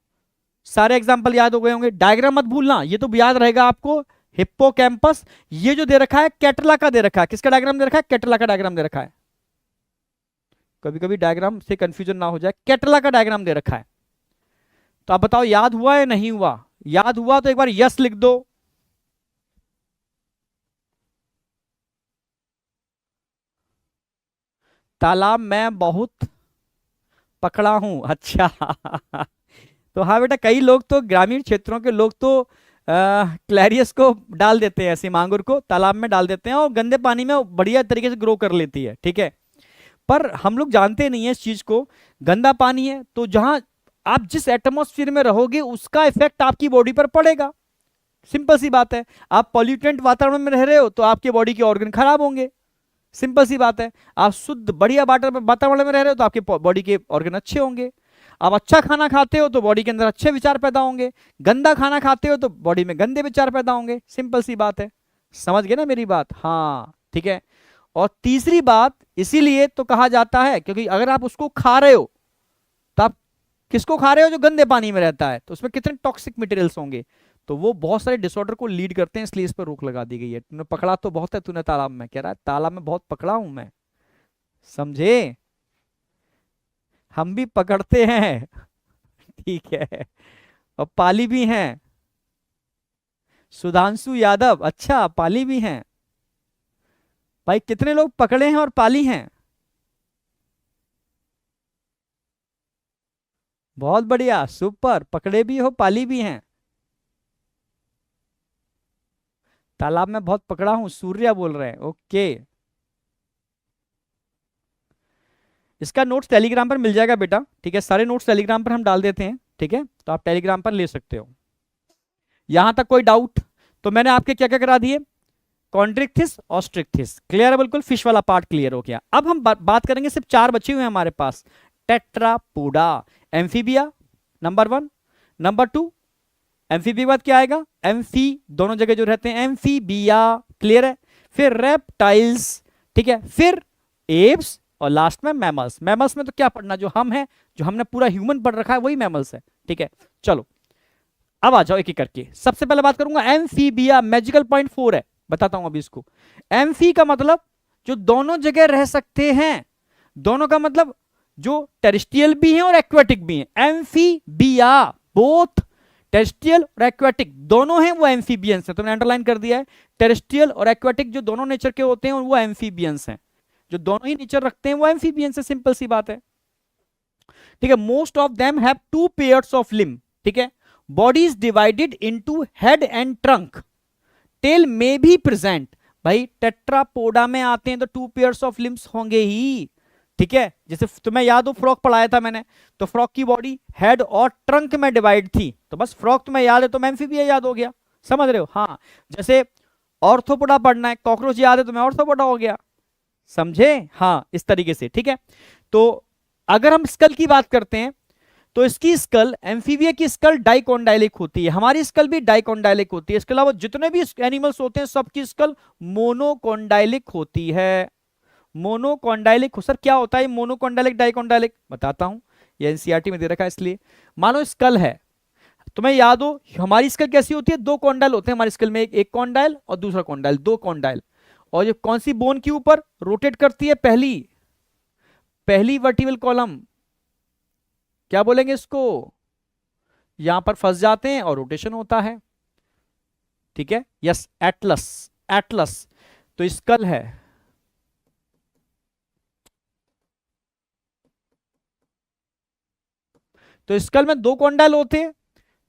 सारे एग्जांपल याद हो गए होंगे। डायग्राम मत भूलना, ये तो याद रहेगा आपको। हिप्पोकैम्पस, ये जो दे रखा है कैटला का दे रखा है, किसका डायग्राम दे रखा है, कैटला का डायग्राम दे रखा है, कभी कभी डायग्राम से कंफ्यूजन ना हो जाए, कैटला का डायग्राम दे रखा है। तो आप बताओ याद हुआ या नहीं हुआ, याद हुआ तो एक बार यस लिख दो। तालाब में बहुत पकड़ा हूं, अच्छा तो हाँ बेटा, कई लोग तो ग्रामीण क्षेत्रों के लोग तो क्लैरियस को डाल देते हैं, ऐसे मांगुर को तालाब में डाल देते हैं और गंदे पानी में बढ़िया तरीके से ग्रो कर लेती है, ठीक है। पर हम लोग जानते नहीं है इस चीज को, गंदा पानी है तो जहां आप जिस एटमॉस्फेयर में रहोगे उसका इफेक्ट आपकी बॉडी पर पड़ेगा, सिंपल सी बात है। आप पॉल्यूटेंट वातावरण में रह रहे हो तो आपके बॉडी के ऑर्गन खराब होंगे, सिंपल सी बात है। आप शुद्ध बढ़िया वातावरण में रह रहे हो तो आपके बॉडी के ऑर्गन अच्छे होंगे। आप अच्छा खाना खाते हो तो बॉडी के अंदर अच्छे विचार पैदा होंगे, गंदा खाना खाते हो तो बॉडी में गंदे विचार पैदा होंगे, सिंपल सी बात है। समझ गए ना मेरी बात, हाँ ठीक है। और तीसरी बात, इसीलिए तो कहा जाता है क्योंकि अगर आप उसको खा रहे हो तो आप किसको खा रहे हो, जो गंदे पानी में रहता है, तो उसमें कितने टॉक्सिक मटेरियल्स होंगे, तो वो बहुत सारे डिसऑर्डर को लीड करते हैं, इसलिए इस पर रोक लगा दी गई है। तूने पकड़ा तो बहुत है, तूने तालाब में, कह रहा है तालाब में बहुत पकड़ा हूं मैं, समझे, हम भी पकड़ते हैं ठीक है, और पाली भी हैं। सुधांशु यादव, अच्छा पाली भी हैं भाई, कितने लोग पकड़े हैं और पाली हैं, बहुत बढ़िया, सुपर, पकड़े भी हो पाली भी हैं। तालाब में बहुत पकड़ा हूं, सूर्या बोल रहे हैं, ओके। इसका नोट्स टेलीग्राम पर मिल जाएगा बेटा, ठीक है, सारे नोट्स टेलीग्राम पर हम डाल देते हैं, ठीक है, तो आप टेलीग्राम पर ले सकते हो। यहां तक कोई डाउट, तो मैंने आपके क्या क्या करा दिए, कॉन्ड्रिक्थिस, ऑस्ट्रिक्थिस, क्लियर है बिल्कुल, फिश वाला पार्ट क्लियर हो गया। अब हम बात करेंगे, सिर्फ 4 बचे हुए हैं हमारे पास। Tetrapoda, Amphibia number 1, number 2, Amphibia के बाद क्या आएगा, एम्फी, दोनों जगह जो रहते हैं एम्फीबिया, क्लियर है। फिर रेप्टाइल्स, ठीक है, फिर एप्स, और लास्ट में मैमल्स। मैमल्स में तो क्या पढ़ना, जो हम है, जो हमने पूरा ह्यूमन पढ़ रखा है वही मैमल्स है, ठीक है। चलो अब आ जाओ एक एक करके। सबसे पहले बात करूंगा एम्फीबिया, मैजिकल पॉइंट 4 है, बताता हूं अभी इसको। एम्फी का मतलब जो दोनों जगह रह सकते हैं, दोनों का मतलब जो टेरेस्ट्रियल भी हैं और एक्वेटिक भी हैं। एम्फीबिया, बोथ टेरेस्ट्रियल और एक्वेटिक दोनों हैं, वो एम्फीबियंस हैं, तुमने अंडरलाइन कर दिया है। टेरेस्ट्रियल और एक्वेटिक जो दोनों नेचर के होते हैं वो एम्फीबियंस हैं, जो दोनों ही नेचर रखते हैं वो एम्फीबियन से, सिंपल सी बात है। ठीक है, most of them have 2 pairs of limb. ठीक है, body is divided into head and trunk, tail में भी प्रेजेंट। भाई टेट्रापोडा में आते हैं तो 2 पेयर्स ऑफ लिम्स होंगे ही। ठीक है, जैसे तुम्हें याद हो फ्रॉग पढ़ाया था मैंने, तो फ्रॉग की बॉडी हेड और ट्रंक में डिवाइड थी, तो बस फ्रॉग तुम्हें याद है तो एम्फीबिया याद हो गया, समझ रहे हो। हाँ, जैसे ऑर्थोपोडा पढ़ना है, कॉकरोच याद है तुम्हें, ऑर्थोपोडा हो गया, समझे। हाँ, इस तरीके से। ठीक है, तो अगर हम स्कल की बात करते हैं तो इसकी स्कल, एम्फीबिया की स्कल डाइकोंडाइलिक होती है, हमारी स्कल भी डाइकोंडाइलिक होती है। इसके अलावा जितने भी एनिमल्स होते हैं सबकी स्कल मोनोकोंडाइलिक होती है। मोनोकोंडाइलिक हो, सर क्या होता है मोनोकोंडाइलिक डाइकोंडाइलिक, बताता हूं, ये एनसीईआरटी में दे रखा है इसलिए। मानो स्कल है, तुम्हें याद हो हमारी स्कल कैसी होती है, 2 कॉन्डाइल होते हैं हमारी स्कल में, एक कॉन्डाइल और दूसरा कॉन्डाइल, 2 कॉन्डाइल। और ये कौन सी बोन के ऊपर रोटेट करती है, पहली वर्टिकल कॉलम, क्या बोलेंगे इसको, यहां पर फंस जाते हैं और रोटेशन होता है। ठीक है, यस, एटलस, एटलस तो स्कल है। तो स्कल में 2 कॉन्डाइल होते हैं।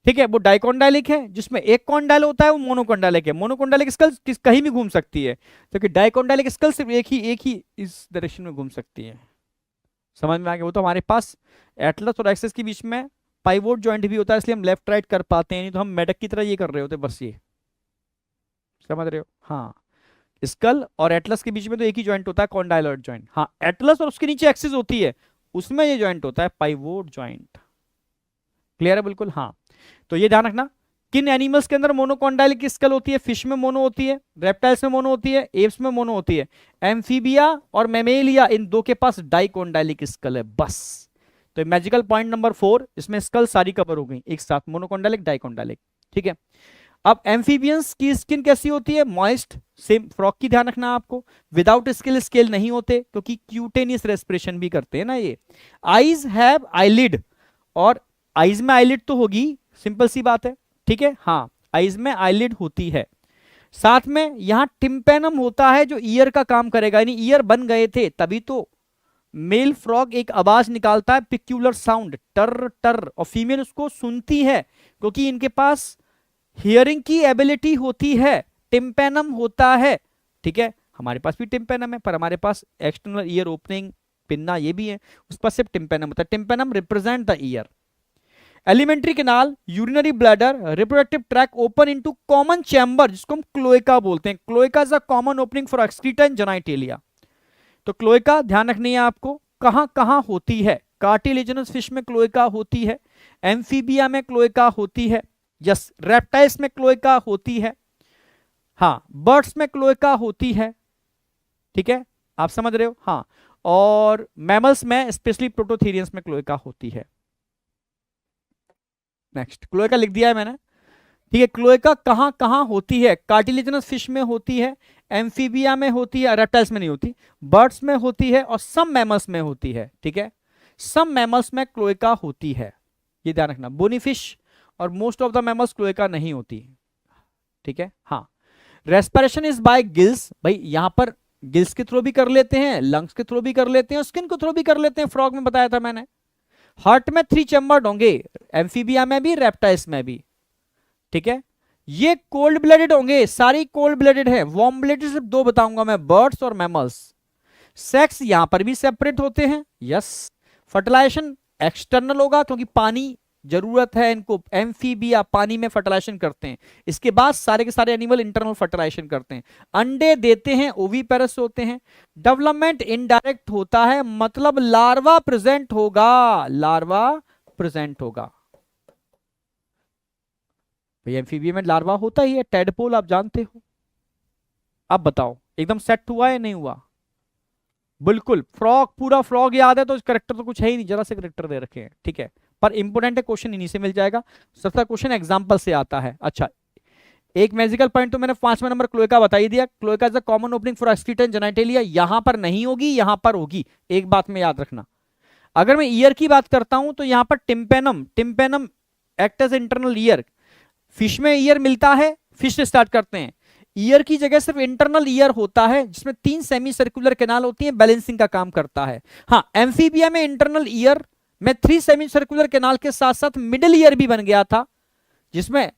ठीक है, वो डाइकोंडाइलिक है, जिसमें एक कॉन्डाइल होता है वो मोनोकोंडाइलिक है। मोनोकोंडाइलिक स्कल कहीं भी घूम सकती है, क्योंकि डाइकोंडाइलिक स्कल सिर्फ एक ही इस डायरेक्शन में घूम सकती है। समझ में आ गया। वो तो हमारे पास एटलस और एक्सिस के बीच में पाइवोट जॉइंट भी होता है, इसलिए हम लेफ्ट राइट कर पाते हैं, नहीं तो हम मेढक की तरह ये कर रहे होते बस ये, समझ रहे हो। हाँ, स्कल और एटलस के बीच में तो एक ही जॉइंट होता है, कॉन्डाइलर जॉइंट। हाँ, एटलस और उसके नीचे एक्सिस होती है, उसमें ये जॉइंट होता है पाइवोट जॉइंट। क्लियर है बिल्कुल। हाँ, तो ये ध्यान रखना, किन एनिमल्स के अंदर मोनोकोंडाइलिक स्कल होती है, फिश में मोनो होती है, रेप्टाइल्स में मोनो होती है, एप्स में मोनो होती है। एम्फीबिया और मेमेलिया इन 2 के पास डाइकोंडाइलिक स्कल है बस। तो मैजिकल पॉइंट नंबर 4, इसमें स्कल सारी कवर हो गई एक साथ, मोनोकोंडाइलिक डाइकोंडाइलिक। ठीक है, अब एम्फीबियंस की स्किन कैसी होती है, मॉइस्ट, सेम फ्रॉग की ध्यान रखना आपको, विदाउट स्किल स्केल नहीं होते क्योंकि क्यूटेनियस रेस्पिरेशन भी करते हैं ना ये। आईज हैव आईलिड, और आईज में आईलिड तो होगी, सिंपल सी बात है। ठीक है, हाँ, आईज में आईलिड होती है, साथ में यहां टिम्पेनम होता है जो ईयर का काम करेगा, यानी ईयर बन गए थे तभी तो मेल फ्रॉग एक आवाज निकालता है, पिक्यूलर साउंड, टर टर, और फीमेल उसको सुनती है क्योंकि इनके पास हियरिंग की एबिलिटी होती है, टिम्पेनम होता है। ठीक है, हमारे पास भी टिम्पेनम है, पर हमारे पास एक्सटर्नल ईयर ओपनिंग पिन्ना ये भी है, उस पर सिर्फ टिम्पेनम होता है। Tympanum represent the year. Alimentary canal, urinary bladder, reproductive tract open into common chamber, जिसको हम क्लोएका बोलते हैं। Cloaca is a common opening for excreta and genitalia. तो क्लोएका ध्यान रखनी है आपको, कहां कहां होती है। कार्टिलेजिनस फिश में क्लोएका होती है, एम्फीबिया में क्लोएका होती है, यस, रेप्टाइल्स में क्लोएका होती है, हाँ, बर्ड्स में क्लोएका होती है। ठीक है, आप समझ रहे हो। हाँ, और मैमल्स में स्पेशली प्रोटोथेरियंस में क्लोएका होती है। नेक्स्ट, क्लोएका लिख दिया है मैंने। ठीक है, क्लोएका कहां कहां होती है, कार्टिलेजिनस फिश में होती है, एम्फीबिया में होती है, रेप्टाइल्स में नहीं होती, बर्ड्स में होती है, और सम मैमल्स में होती है। ठीक है, सम मैमल्स में क्लोएका होती है, ये ध्यान रखना। बोनीफिश और most of the mammals cloaca नहीं होती। ठीक है, हाँ, रेस्पिरेशन इज बाय गिल्स, भाई यहां पर गिल्स के थ्रू भी कर लेते हैं, लंग्स के थ्रू भी कर लेते हैं, स्किन के थ्रू भी कर लेते हैं, फ्रॉग में बताया था मैंने। हार्ट में 3 चैम्बर्ड होंगे, एम्फीबिया में भी, रेप्टाइल्स में भी। ठीक है, ये कोल्ड ब्लडेड होंगे, सारी कोल्ड ब्लडेड है। वार्म ब्लडेड सिर्फ 2 बताऊंगा मैं, बर्ड्स और मैमल्स। सेक्स यहां पर भी सेपरेट होते हैं, यस। फर्टिलाइजेशन एक्सटर्नल होगा क्योंकि पानी जरूरत है इनको, एम्फीबिया पानी में फर्टिलाइजेशन करते हैं। इसके बाद सारे के सारे एनिमल इंटरनल फर्टिलाइजेशन करते हैं, अंडे देते हैं, ओवीपेरस होते हैं। डेवलपमेंट इनडायरेक्ट होता है, मतलब लार्वा प्रेजेंट होगा, लार्वा प्रेजेंट होगा। भैया एम्फीबिया में लार्वा होता ही है, टेडपोल आप जानते हो। अब बताओ एकदम सेट हुआ या नहीं हुआ। बिल्कुल, फ्रॉग, पूरा फ्रॉग याद है तो करेक्टर तो कुछ है ही नहीं, जरा से करेक्टर दे रखे हैं। ठीक है, पर इंपोर्टेंट है, क्वेश्चन इन्हीं से मिल जाएगा। सबका क्वेश्चन एग्जांपल से आता है। अच्छा, एक मैजिकल पॉइंट तो मैंने 5वां नंबर क्लोएका बता ही दिया। Cloaca is a common opening for excreta and genitalia, यहां पर नहीं होगी, यहां पर होगी, एक बात में याद रखना। अगर मैं ईयर की बात करता हूं तो यहां पर tympanum, tympanum act as internal ear. Fish में ईयर मिलता है, फिश से स्टार्ट करते हैं। ईयर की जगह सिर्फ इंटरनल ईयर होता है जिसमें 3 सेमी सर्कुलर कैनाल होती है, बैलेंसिंग का काम करता है। हाँ, एम्फीबिया में इंटरनल ईयर में 3 सेमी सर्कुलर कैनाल के साथ साथ मिडिल ईयर भी बन गया था, जिसमें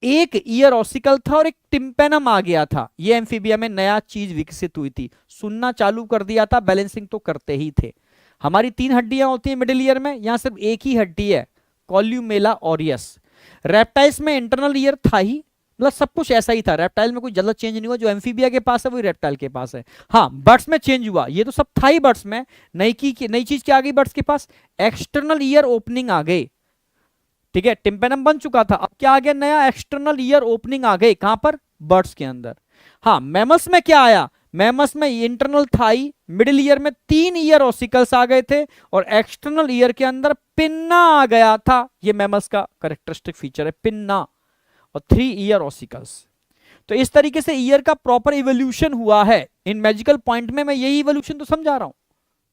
एक ईयर ऑसिकल था और एक टिम्पेनम आ गया था। ये एम्फीबिया में नया चीज विकसित हुई थी, सुनना चालू कर दिया था, बैलेंसिंग तो करते ही थे। हमारी 3 हड्डियां होती हैं मिडिल ईयर में, यहां सिर्फ एक ही हड्डी है, कॉल्यूमेला ऑरियस। रेप्टाइल्स में इंटरनल ईयर था ही, मतलब सब कुछ ऐसा ही था, रेप्टाइल में कोई ज्यादा चेंज नहीं हुआ, जो एम्फीबिया के पास है वही रेप्टाइल के पास है। हाँ, बर्ड्स में चेंज हुआ, ये तो सब था ही बर्ड्स में। नई चीज क्या आ गई बर्ड्स के पास, एक्सटर्नल ईयर ओपनिंग आ गई। ठीक है, टिम्पेनम बन चुका था, अब क्या आ गया नया, एक्सटर्नल ईयर ओपनिंग आ गई, कहां पर, बर्ड्स के अंदर। हाँ, मैमल्स में क्या आया, मैमल्स में इंटरनल थाई, मिडिल ईयर में 3 ईयर ऑसिकल्स आ गए थे और एक्सटर्नल ईयर के अंदर पिन्ना आ गया था। ये मैमल्स का कैरेक्टरिस्टिक फीचर है, पिन्ना और 3 ईयर ऑसिकल्स। तो इस तरीके से ईयर का प्रॉपर इवोल्यूशन हुआ है। इन मैजिकल पॉइंट में मैं यही इवोल्यूशन तो समझा रहा हूं।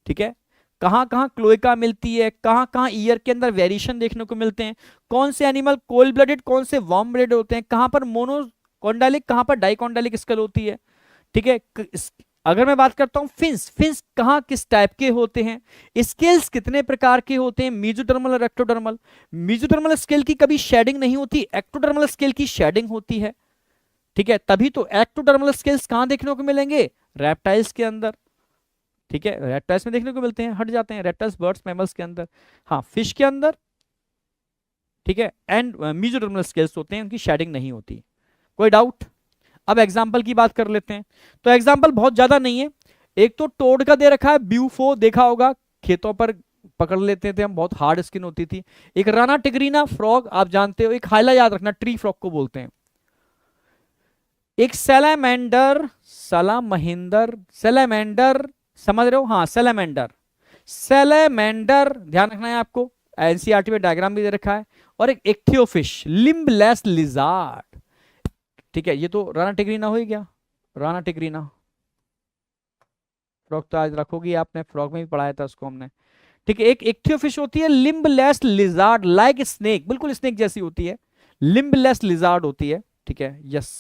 ठीक है, कहां कहां क्लोएका मिलती है, कहां कहां ईयर के अंदर वेरिएशन देखने को मिलते हैं, कौन से एनिमल कोल्ड ब्लडेड, कौन से वार्म ब्लडेड होते हैं, कहां पर मोनोकॉन्डाइलिक, कहां पर डाइकॉन्डाइलिक स्कल होती है। ठीक है, अगर मैं बात करता हूं फिंस, फिंस कहां किस टाइप के होते हैं, स्केल्स कितने प्रकार के होते हैं, मीजोडर्मल और एक्टोडर्मल। मीजोडर्मल स्केल की कभी शेडिंग नहीं होती, एक्टोडर्मल स्केल की शेडिंग होती है। ठीक है, तभी तो एक्टोडर्मल स्केल्स कहां देखने को मिलेंगे, रेप्टाइल्स के अंदर। ठीक है, रेप्टाइल्स में देखने को मिलते हैं, हट जाते हैं रेप्टाइल्स, बर्ड्स, मैमल्स के अंदर। हाँ, फिश के अंदर। ठीक है, एंड मीजोडर्मल स्केल्स होते हैं, उनकी शेडिंग नहीं होती। कोई डाउट। अब एग्जाम्पल की बात कर लेते हैं। तो एग्जाम्पल बहुत ज्यादा नहीं है, एक तो टोड का दे रखा है, ब्यूफो देखा होगा, खेतों पर पकड़ लेते थे हम, बहुत हार्ड स्किन होती थी। एक राना टिग्रीना फ्रॉग आप जानते हो, एक हाइला याद रखना, ट्री फ्रॉग को बोलते हैं। एक सैलामेंडर, सलामहिंदर, सैलामेंडर, समझ रहे हो, हाँ सैलामेंडर, सैलामेंडर ध्यान रखना है आपको, एनसीईआरटी में डायग्राम भी दे रखा है। और एक इक्थियोफिश, लिम्बलेस लिजार्ड। ठीक है, ये तो राना टिग्रीना हो ही गया, राना टिग्रीना। फ्रॉग तो आज रखोगी आपने, फ्रॉग में भी पढ़ाया था उसको हमने। ठीक है, एक इक्थियोफिश होती है लिम्बलेस लिजार्ड, लाइक स्नेक, बिल्कुल स्नेक जैसी होती है, लिम्बलेस लिजार्ड होती है। ठीक है, yes,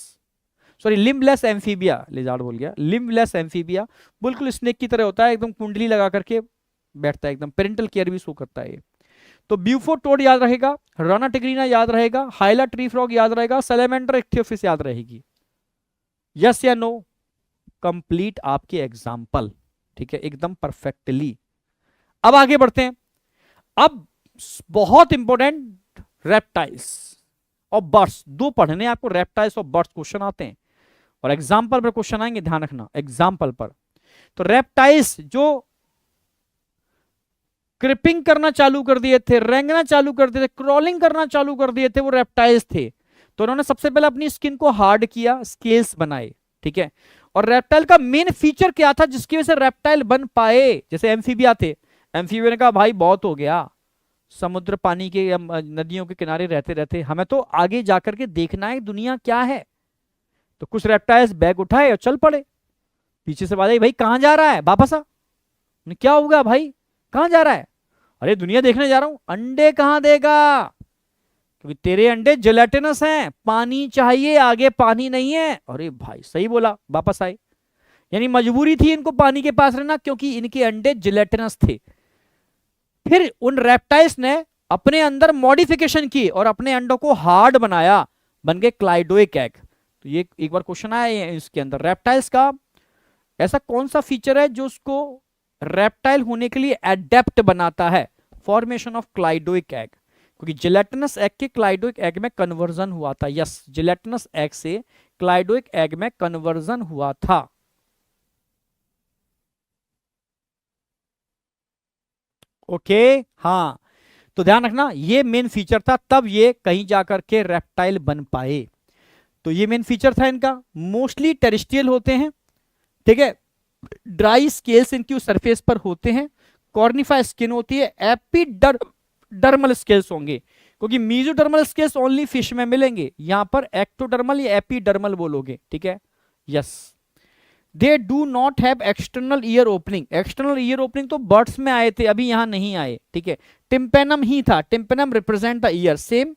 sorry limbless amphibia, lizard बोल गया, लिम्बलेस एम्फीबिया, बिल्कुल स्नेक की तरह होता है, एकदम कुंडली लगा करके बैठता है, एकदम पेरेंटल केयर भी शो करता है ये। तो ब्यूफो टोड याद रहेगा, राना टिग्रीना याद रहेगा, हाइला ट्री फ्रॉग याद रहेगा, सैलेमेंडर इक्थियोफिश याद रहेगी। यस या नो, कंप्लीट आपके एग्जाम्पल। ठीक है, एकदम परफेक्टली। अब आगे बढ़ते हैं। अब बहुत इंपॉर्टेंट, रेप्टाइल्स और बर्ड्स, दो पढ़ने आपको, रेप्टाइल्स और बर्ड्स क्वेश्चन आते हैं और एग्जाम्पल पर क्वेश्चन आएंगे, ध्यान रखना एग्जाम्पल पर। तो रेप्टाइल्स जो क्रिपिंग करना चालू कर दिए थे, रेंगना चालू कर दिए थे, क्रॉलिंग करना चालू कर दिए थे, वो रेप्टाइल्स थे। तो उन्होंने सबसे पहले अपनी स्किन को हार्ड किया, स्केल्स बनाए। ठीक है, और रेप्टाइल का मेन फीचर क्या था जिसकी वजह से रेप्टाइल बन पाए, जैसे एम्फीबिया थे, एम्फीबिया ने कहा भाई बहुत हो गया, समुद्र पानी के नदियों के किनारे रहते रहते हमें तो आगे जाकर के देखना है दुनिया क्या है। तो कुछ रेप्टाइल्स बैग उठाए और चल पड़े, पीछे से बात, भाई कहां जा रहा है, वापस आ। क्या होगा भाई, कहां जा रहा है, अरे दुनिया देखने जा रहा हूं। अंडे कहां देगा, क्योंकि तेरे अंडे जेलेटिनस हैं, पानी चाहिए, आगे पानी नहीं है। अरे भाई सही बोला, वापस आए। यानी मजबूरी थी इनको पानी के पास रहना, क्योंकि इनके अंडे जेलेटिनस थे। फिर उन रेप्टाइल्स ने अपने अंदर मॉडिफिकेशन की और अपने अंडों को हार्ड बनाया, बन गए क्लाइडोइक एग। तो ये एक बार क्वेश्चन आया है इसके अंदर, रेप्टाइल्स का ऐसा कौन सा फीचर है जो उसको रेप्टाइल होने के लिए एडेप्ट बनाता है, फॉर्मेशन ऑफ क्लाइडोइक एग। क्योंकि जिलेटिनस एग के क्लाइडोइक एग में कन्वर्जन हुआ था। यस, जिलेटिनस एग से क्लाइडोइक एग में कन्वर्जन हुआ था। ओके, हाँ, तो ध्यान रखना ये मेन फीचर था, तब ये कहीं जाकर के रेप्टाइल बन पाए। तो ये मेन फीचर था इनका, मोस्टली टेरेस्ट्रियल होते हैं। ठीक है, ड्राई स्केल्स इनकी सरफेस पर होते हैं, कॉर्निफाई स्किन होती है, एपिडर्मल स्केल्स होंगे, क्योंकि मीजोडर्मल स्केल्स ओनली फिश में मिलेंगे, यहां पर एक्टोडर्मल या एपिडर्मल बोलोगे। ठीक है, yes, they do not have external ear opening. External ear opening तो बर्ड्स में आए थे, अभी यहां नहीं आए। ठीक है, टिम्पेनम ही था, tympanum represent the ear, same.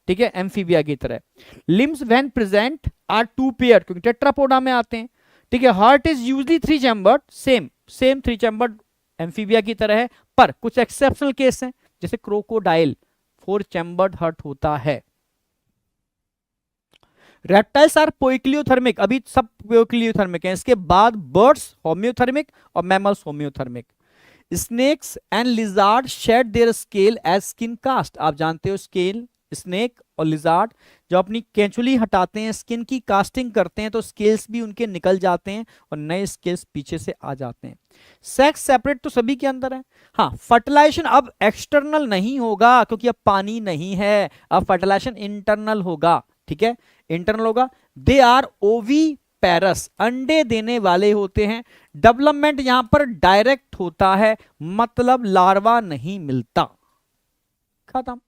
ठीक है, एम्फीबिया की तरह। Limbs when present are two pair क्योंकि टेट्रापोडा में आते हैं, ठीक है। Heart is usually three chambered, same three chambered Amphibia की तरह है, पर कुछ एक्सेप्शनल केस हैं, जैसे क्रोकोडाइल फोर चैम्बर्ड हार्ट होता है। रेप्टाइल्स आर पोइक्लियोथर्मिक, अभी सब पोइक्लियोथर्मिक हैं, इसके बाद बर्ड्स होम्योथर्मिक और mammals homeothermic. Snakes and lizard shed their scale as skin cast, आप जानते हो स्केल, स्नेक और लिजार्ड जब अपनी केंचुली हटाते हैं, स्किन की कास्टिंग करते हैं, तो स्केल्स भी उनके निकल जाते हैं और नए स्केल्स पीछे से आ जाते हैं। सेक्स सेपरेट तो सभी के अंदर है। हाँ, फर्टिलाइजेशन अब एक्सटर्नल नहीं होगा क्योंकि अब पानी नहीं है, अब फर्टिलाइजेशन इंटरनल होगा, ठीक है, इंटरनल होगा। दे आर ओवी पैरस, अंडे देने वाले होते हैं। डेवलपमेंट यहां पर डायरेक्ट होता है, मतलब लार्वा नहीं मिलता, खत्म,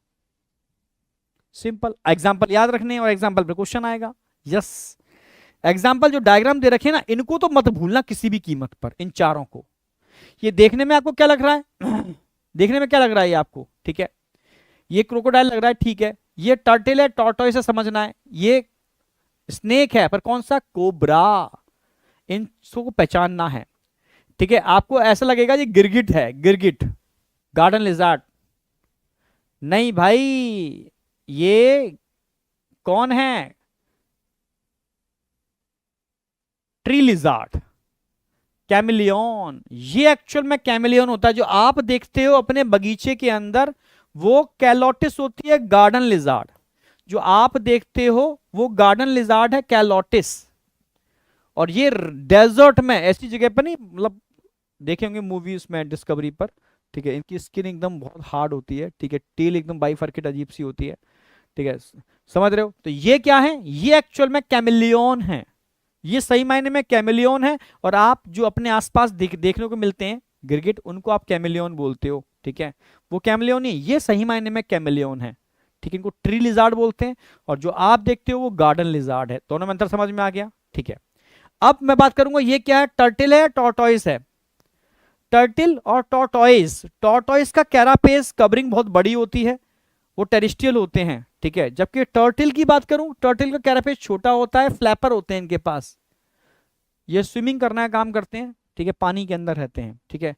सिंपल। एग्जाम्पल याद रखने और एग्जाम्पल पे क्वेश्चन आएगा। यस, एग्जाम्पल जो डायग्राम दे रखे ना, इनको तो मत भूलना किसी भी कीमत पर, इन चारों को। ये देखने में आपको क्या लग रहा है देखने में क्या लग रहा है ये आपको, ठीक है, ये क्रोकोडाइल लग रहा है, ठीक है, ये टर्टल है, टॉर्टोइस से समझना है, ये स्नेक है, पर कौन सा, कोबरा, इन को पहचानना है, ठीक है। आपको ऐसा लगेगा ये गिरगिट है, गिरगिट, गार्डन लिजार्ड, नहीं भाई, ये कौन है, ट्री लिजार्ड, कैमिलियन, ये एक्चुअल में कैमिलियन होता है जो आप देखते हो अपने बगीचे के अंदर, वो कैलोटिस होती है, गार्डन लिजार्ड जो आप देखते हो वो गार्डन लिजार्ड है, कैलोटिस। और ये डेजर्ट में ऐसी जगह पर नहीं, मतलब देखे होंगे मूवीज में डिस्कवरी पर, ठीक है, इनकी स्किन एकदम बहुत हार्ड होती है, ठीक है, टेल एकदम बाइफरकेट अजीब सी होती है, ठीक है, समझ रहे हो। तो ये क्या है, ये एक्चुअल में कैमिलियन है, ये सही मायने में कैमिलियन है। और आप जो अपने आसपास देखने को मिलते हैं गिरगिट, उनको आप कैमिलियन बोलते हो, ठीक है, वो कैमिलियन नहीं, ये सही मायने में कैमिलियन है, ठीक है, इनको ट्री लिजार्ड बोलते हैं। और जो आप देखते हो वो गार्डन लिजार्ड है। दोनों में अंतर समझ में आ गया, ठीक है। अब मैं बात करूंगा ये क्या है, टर्टल है, टॉर्टोइस है। टर्टल और टॉर्टोइस, टॉर्टोइस का कैरापेस कवरिंग बहुत बड़ी होती है, वो टेरिस्ट्रियल होते हैं, ठीक है, जबकि टर्टल की बात करूं, टर्टल का कैरापेस छोटा होता है, फ्लैपर होते हैं इनके पास, ये स्विमिंग करना है काम करते हैं, ठीक है, पानी के अंदर रहते हैं, ठीक है।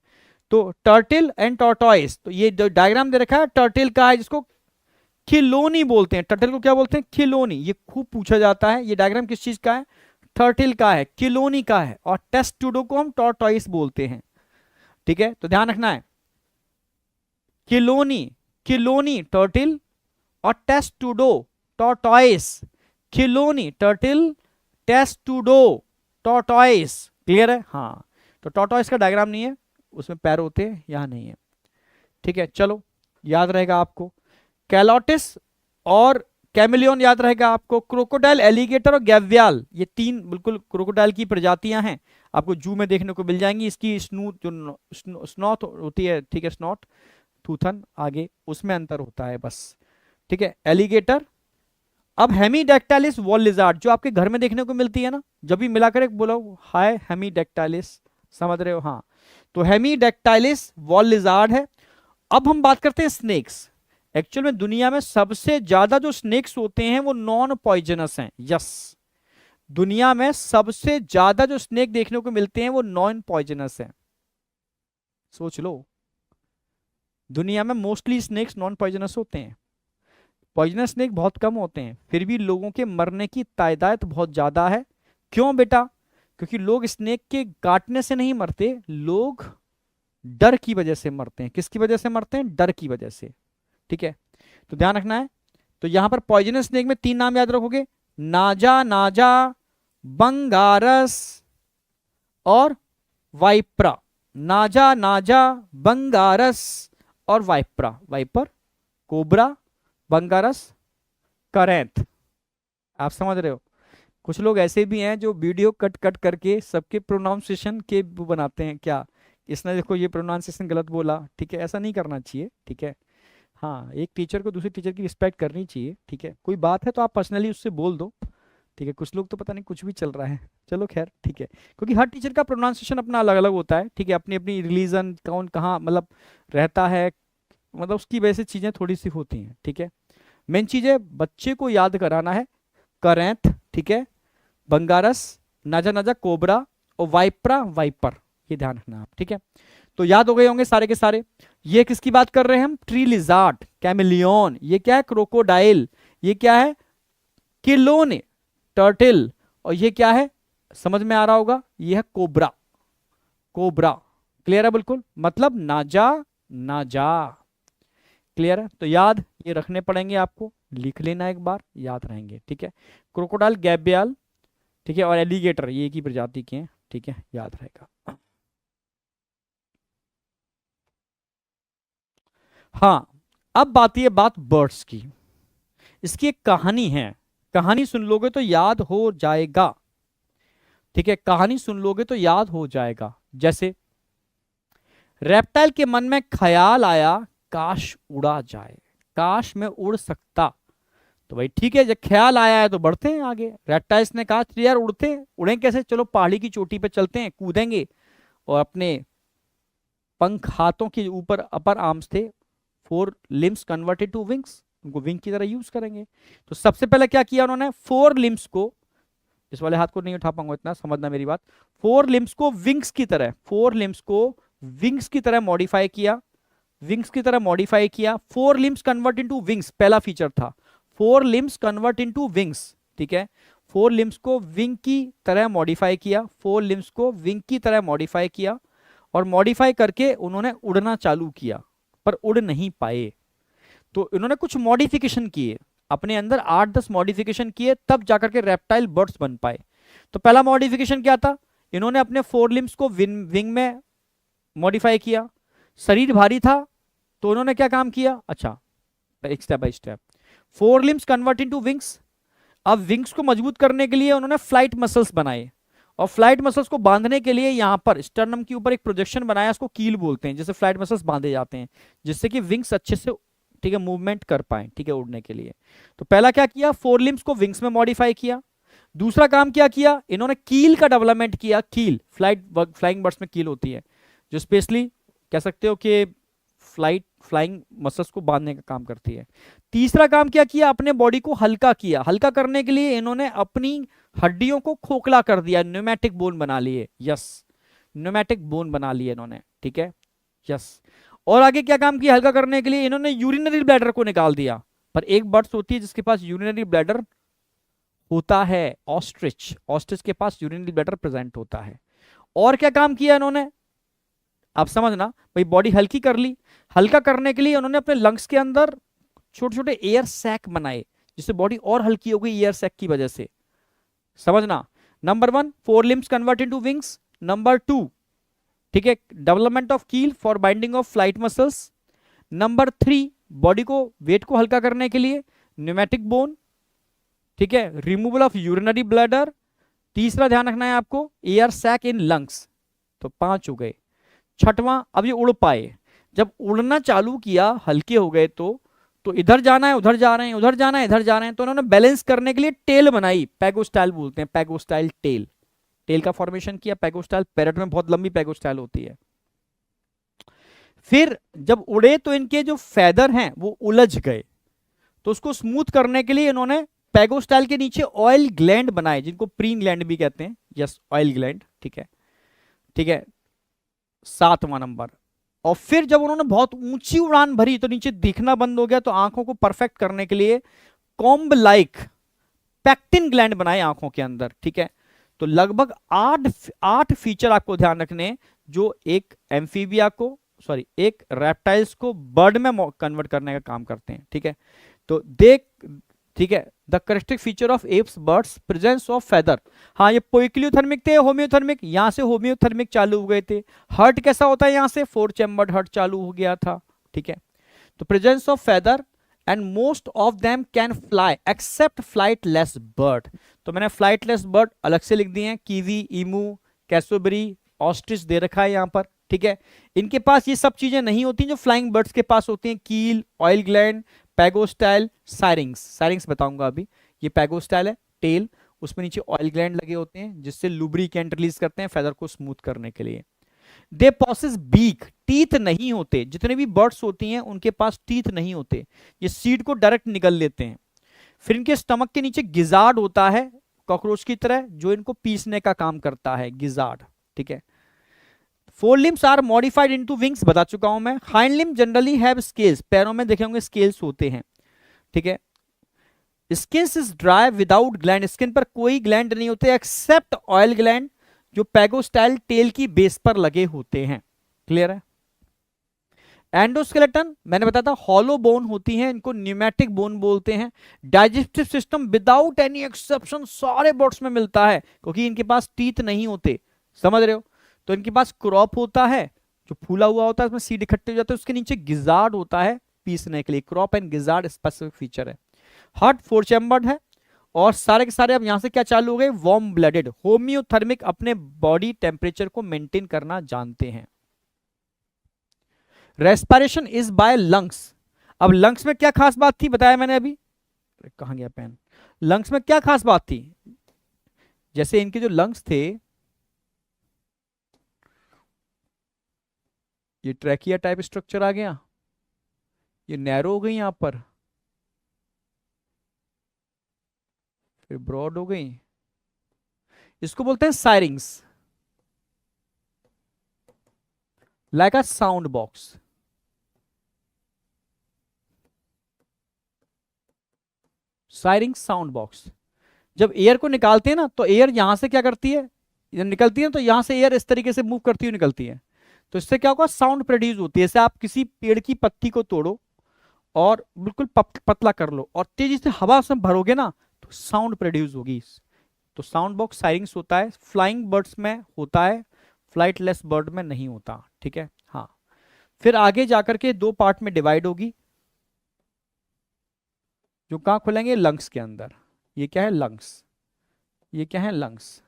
तो टर्टल एंड टॉर्टोइस, तो ये जो डायग्राम दे रखा है टर्टल का है, जिसको खिलोनी बोलते हैं, टर्टल को क्या बोलते हैं, खिलोनी, ये खूब पूछा जाता है। ये डायग्राम किस चीज का है, टर्टल का है, खिलोनी का है। और टेस्टुडो को हम टॉर्टोइस बोलते हैं, ठीक है, तो ध्यान रखना है, खिलोनी, खिलोनी टर्टल और टेस्टुडो टॉर्टोइस, खिलोनी टर्टल, टेस्टुडो टॉर्टोइस, क्लियर है। हाँ, तो टॉर्टोइस का डायग्राम नहीं है, उसमें पैर होते हैं, यहां नहीं है, ठीक है, चलो याद रहेगा आपको। कैलोटिस और कैमिलियन याद रहेगा आपको। क्रोकोडाइल, एलिगेटर और गैवियाल, ये तीन बिल्कुल क्रोकोडाइल की प्रजातियां हैं, आपको जू में देखने को मिल जाएंगी। इसकी स्नूट जो स्नॉट होती है, ठीक है, स्नॉट, थूथन आगे, उसमें अंतर होता है बस, ठीक है, एलिगेटर। अब हेमीडेक्टाइलिस वॉल लिजार्ड जो आपके घर में देखने को मिलती है ना, जब भी मिलाकर एक बोलो हाय हेमीडेक्टाइलिस, समझ रहे हो। हाँ, तो हेमीडेक्टाइलिस वॉल लिजार्ड है। अब हम बात करते हैं स्नेक्स। एक्चुअल में दुनिया में सबसे ज्यादा जो स्नेक्स होते हैं वो नॉन पॉइजनस हैं। यस, दुनिया में सबसे ज्यादा जो स्नेक देखने को मिलते हैं वो नॉन पॉइजनस हैं। सोच लो, दुनिया में मोस्टली स्नेक्स नॉन पॉइजनस होते हैं, पॉइजनस स्नेक बहुत कम होते हैं, फिर भी लोगों के मरने की तादाद बहुत ज्यादा है। क्यों बेटा, क्योंकि लोग स्नेक के काटने से नहीं मरते, लोग डर की वजह से मरते हैं। किसकी वजह से मरते हैं, डर की वजह से, ठीक है, तो ध्यान रखना है। तो यहां पर पॉइजनस स्नेक में तीन नाम याद रखोगे, नाजा, नाजा, बंगारस और वाइप्रा। नाजा, नाजा, बंगारस और वाइप्रा, वाइपर, कोबरा, बंगारस, करेंथ। आप समझ रहे हो। कुछ लोग ऐसे भी हैं जो वीडियो कट कट करके सबके प्रोनाउंसिएशन के वो बनाते हैं, क्या इसने देखो ये प्रोनाउंसिएशन गलत बोला, ठीक है, ऐसा नहीं करना चाहिए, ठीक है। हाँ, एक टीचर को दूसरे टीचर की रिस्पेक्ट करनी चाहिए, ठीक है, कोई बात है तो आप पर्सनली उससे बोल दो, ठीक है। कुछ लोग तो पता नहीं कुछ भी चल रहा है, चलो खैर, ठीक है, क्योंकि हर टीचर का प्रोनाउंसिएशन अपना अलग अलग होता है, ठीक है, अपनी अपनी रिलीजन कौन कहाँ मतलब रहता है, मतलब उसकी वजह से चीज़ें थोड़ी सी होती हैं, ठीक है। मेन चीज़ है बच्चे को याद कराना है, करेंथ, ठीक है, बंगारस, नाजा नाजा कोबरा, और वाइप्रा वाइपर, ये ध्यान रखना आप, ठीक है। तो याद हो गए होंगे सारे के सारे। ये किसकी बात कर रहे हैं हम? ट्री लिजार्ड, कैमिलियन, ये क्या है? क्रोकोडाइल, ये क्या है? किलोने, टर्टल, और ये क्या है? समझ में आ रहा होगा, ये है कोबरा, कोबरा। क्लियर है बिल्कुल, मतलब नाजा नाजा। क्लियर है, तो याद ये रखने पड़ेंगे आपको, लिख लेना एक बार, याद रहेंगे, ठीक है। क्रोकोडाइल, गैबियाल, ठीक है, और एलिगेटर, ये एक ही प्रजाति के हैं, ठीक है, याद रहेगा। हाँ, अब आती है बात बर्ड्स की। इसकी एक कहानी है, कहानी सुन लोगे तो याद हो जाएगा, ठीक है, कहानी सुन लोगे तो याद हो जाएगा। जैसे रेप्टाइल के मन में ख्याल आया, काश उड़ा जाए, काश मैं उड़ सकता। तो भाई ठीक है, जब ख्याल आया है तो बढ़ते हैं आगे। रेप्टाइल्स ने कहा यार उड़ते हैं, उड़ें कैसे? चलो पहाड़ी की चोटी पे चलते हैं, कूदेंगे, और अपने पंख हाथों के ऊपर अपर आर्म्स थे, 4 लिम्स कन्वर्टेड टू विंग्स, उनको विंग की तरह यूज करेंगे। तो सबसे पहले क्या किया उन्होंने? 4 लिम्स को, इस वाले हाथ को नहीं उठा पाऊंगा इतना, समझना मेरी बात, 4 लिम्स को विंग्स की तरह, 4 लिम्स को विंग्स की तरह मॉडिफाई किया, विंग्स की तरह मॉडिफाई किया। 4 लिम्स कन्वर्ट इनटू विंग्स पहला फीचर था, 4 लिम्स कन्वर्ट इनटू विंग्स, ठीक है। 4 लिम्स को विंग की तरह मॉडिफाई किया, 4 लिम्स को विंग की तरह मॉडिफाई किया, और मॉडिफाई करके उन्होंने उड़ना चालू किया, पर उड़ नहीं पाए। तो इन्होंने कुछ मॉडिफिकेशन किए अपने अंदर, 8-10 मॉडिफिकेशन किए, तब जाकर के रेप्टाइल बर्ड्स बन पाए। तो पहला मॉडिफिकेशन क्या था? इन्होंने अपने 4 लिम्स को विंग में मॉडिफाई किया। शरीर भारी था तो उन्होंने क्या काम किया? अच्छा, एक step by step. 4 limbs convert into wings. अब विंग्स को मजबूत करने के लिए उन्होंने फ्लाइट मसल्स बनाए, और फ्लाइट मसल्स को बांधने के लिए यहां पर स्टर्नम के ऊपर एक प्रोजेक्शन बनाया, उसको कील बोलते हैं, जिससे फ्लाइट मसल्स बांधे जाते हैं, जिससे कि विंग्स अच्छे से, ठीक है, मूवमेंट कर पाए, ठीक है, उड़ने के लिए। तो पहला क्या किया? 4 लिम्स को विंग्स में मॉडिफाई किया। दूसरा काम क्या किया? इन्होंने कील का डेवलपमेंट किया। कील, फ्लाइंग बर्ड्स में कील होती है, जो स्पेशली कह सकते हो कि फ्लाइंग मसल्स को बांधने का काम करती है। तीसरा काम क्या किया? अपने बॉडी को हल्का किया। हल्का करने के लिए इन्होंने अपनी हड्डियों को खोखला कर दिया, न्यूमेटिक बोन बना लिए। यस, न्यूमेटिक बोन बना लिए इन्होंने, ठीक है, यस। और आगे क्या काम किया हल्का करने के लिए? इन्होंने यूरिनरी ब्लैडर को निकाल दिया। पर एक बर्ड्स होती है जिसके पास यूरिनरी ब्लैडर होता है, ऑस्ट्रिच, ऑस्ट्रिच के पास यूरिनरी ब्लैडर प्रेजेंट होता है। और क्या काम किया इन्होंने? आप समझना भाई, बॉडी हल्की कर ली। हल्का करने के लिए उन्होंने अपने लंग्स के अंदर छोटे छोटे एयर सैक बनाए, जिससे बॉडी और हल्की हो गई एयर सैक की वजह से। समझना, number 1 4 limbs convert into wings, number 2, ठीक है, डेवलपमेंट ऑफ कील for binding of flight muscles, number 3 body को, वेट को हल्का करने के लिए न्यूमेटिक बोन, ठीक है, रिमूवल ऑफ यूरिनरी ब्लैडर, तीसरा ध्यान रखना है आपको एयर सैक इन लंग्स। तो 5 हो गए। छठवां, अब ये उड़ पाए। जब उड़ना चालू किया, हल्के हो गए, तो इधर जाना है उधर जा रहे हैं, उधर जाना है इधर जा रहे हैं, तो उन्होंने बैलेंस करने के लिए टेल बनाई, पैगोस्टाइल बोलते हैं, पैगोस्टाइल टेल, टेल का फॉर्मेशन किया। पैगोस्टाइल पैरट में बहुत लंबी पैगोस्टाइल होती है। फिर जब उड़े तो इनके जो फेदर हैं वो उलझ गए, तो उसको स्मूथ करने के लिए इन्होंने पैगोस्टाइल के नीचे ऑयल ग्लैंड बनाए, जिनको प्रीन ग्लैंड भी कहते हैं। यस, ऑयल ग्लैंड, ठीक है, ठीक है, 7वां नंबर। और फिर जब उन्होंने बहुत ऊंची उड़ान भरी तो नीचे दिखना बंद हो गया, तो आंखों को परफेक्ट करने के लिए कॉम्ब लाइक पैक्टिन ग्लैंड बनाए आंखों के अंदर, ठीक है। तो लगभग 8 फीचर आपको ध्यान रखने, जो एक एम्फीबिया को, सॉरी, एक रेप्टाइल्स को बर्ड में कन्वर्ट करने का काम करते हैं, ठीक है। तो देख, ठीक है, the characteristic feature of apps birds, presence of feather. हाँ, ये पोइक्लियोथर्मिक थे, होम्योथर्मिक, यहां से होम्योथर्मिक चालू हो गए थे। हर्ट कैसा होता है? यहां से 4 चैम्बर्ड हर्ट चालू हो गया था, ठीक है। तो presence of feather and most of them can fly except flightless bird. तो मैंने फ्लाइटलेस बर्ड अलग से लिख दिए हैं, कीवी, ईमू, कैसोबरी, ऑस्ट्रिच दे रखा है यहां पर, ठीक है। इनके पास ये सब चीजें नहीं होती जो फ्लाइंग बर्ड्स के पास होती हैं, कील, ऑयल ग्लैंड, पैगोस्टाइल, साइरिंग्स। साइरिंग्स बताऊंगा अभी। ये पैगोस्टाइल है, टेल, उसमें नीचे ऑयल ग्लैंड लगे होते हैं, जिससे लुब्रिकेंट रिलीज करते हैं फेदर को स्मूथ करने के लिए। दे पॉसेस बीक, टीथ नहीं होते, जितने भी बर्ड्स होती हैं उनके पास टीथ नहीं होते, ये सीड को डायरेक्ट निगल लेते हैं। फिर इनके स्टमक के नीचे गिजार्ड होता है, कॉकरोच की तरह, जो इनको पीसने का काम करता है, गिजार्ड। ठीक है। Fore limbs are modified into wings, बता चुका हूं मैं। Hind limb generally have scales, पैरों में देखे होंगे स्केल्स होते हैं। ठीक है। Skin is dry without gland, skin पर कोई ग्लैंड नहीं होते एक्सेप्ट ऑयल ग्लैंड, जो पैगोस्टाइल टेल की बेस पर लगे होते हैं। क्लियर है। एंडोस्केलेटन मैंने बताया था हॉलो बोन होती हैं, इनको न्यूमेटिक बोन बोलते हैं। Digestive system without any exception सारे बर्ड्स में मिलता है, क्योंकि इनके पास टीथ नहीं होते, समझ रहे हो। तो इनके पास क्रॉप होता है, जो फूला हुआ होता है, उसमें सीड इकट्ठे हो जाते हैं, उसके नीचे गिजार्ड होता है पीसने के लिए। Crop and gizzard specific feature है। हार्ट फोर चैम्बर्ड है, और सारे के सारे अब यहां से क्या चालू हो गए, वार्म ब्लडेड, होम्योथर्मिक, अपने बॉडी टेम्परेचर को मेंटेन करना जानते हैं। Respiration is by lungs. अब लंग्स में क्या खास बात थी, बताया मैंने अभी, कहां गया पेन। लंग्स में क्या खास बात थी, जैसे इनके जो लंग्स थे, ये ट्रैकिया टाइप स्ट्रक्चर आ गया, ये नैरो हो गई यहां पर, फिर ब्रॉड हो गई, इसको बोलते हैं syrinx, like a sound box. Syrinx sound box. जब एयर को निकालते हैं ना, तो एयर यहां से क्या करती है, जब निकलती है तो यहां से एयर इस तरीके से मूव करती हुई निकलती है, तो इससे क्या होगा, साउंड प्रोड्यूस होती है। जैसे आप किसी पेड़ की पत्ती को तोड़ो और बिल्कुल पतला कर लो और तेजी से हवा से भरोगे ना, तो साउंड प्रोड्यूस होगी। तो साउंड बॉक्स सायरिंग्स होता है, फ्लाइंग बर्ड्स में होता है, फ्लाइटलेस बर्ड में नहीं होता। ठीक है। हाँ, फिर आगे जाकर के दो पार्ट में डिवाइड होगी, जो कहां खुलेंगे, लंग्स के अंदर। ये क्या है, लंग्स, ये क्या है, लंग्स।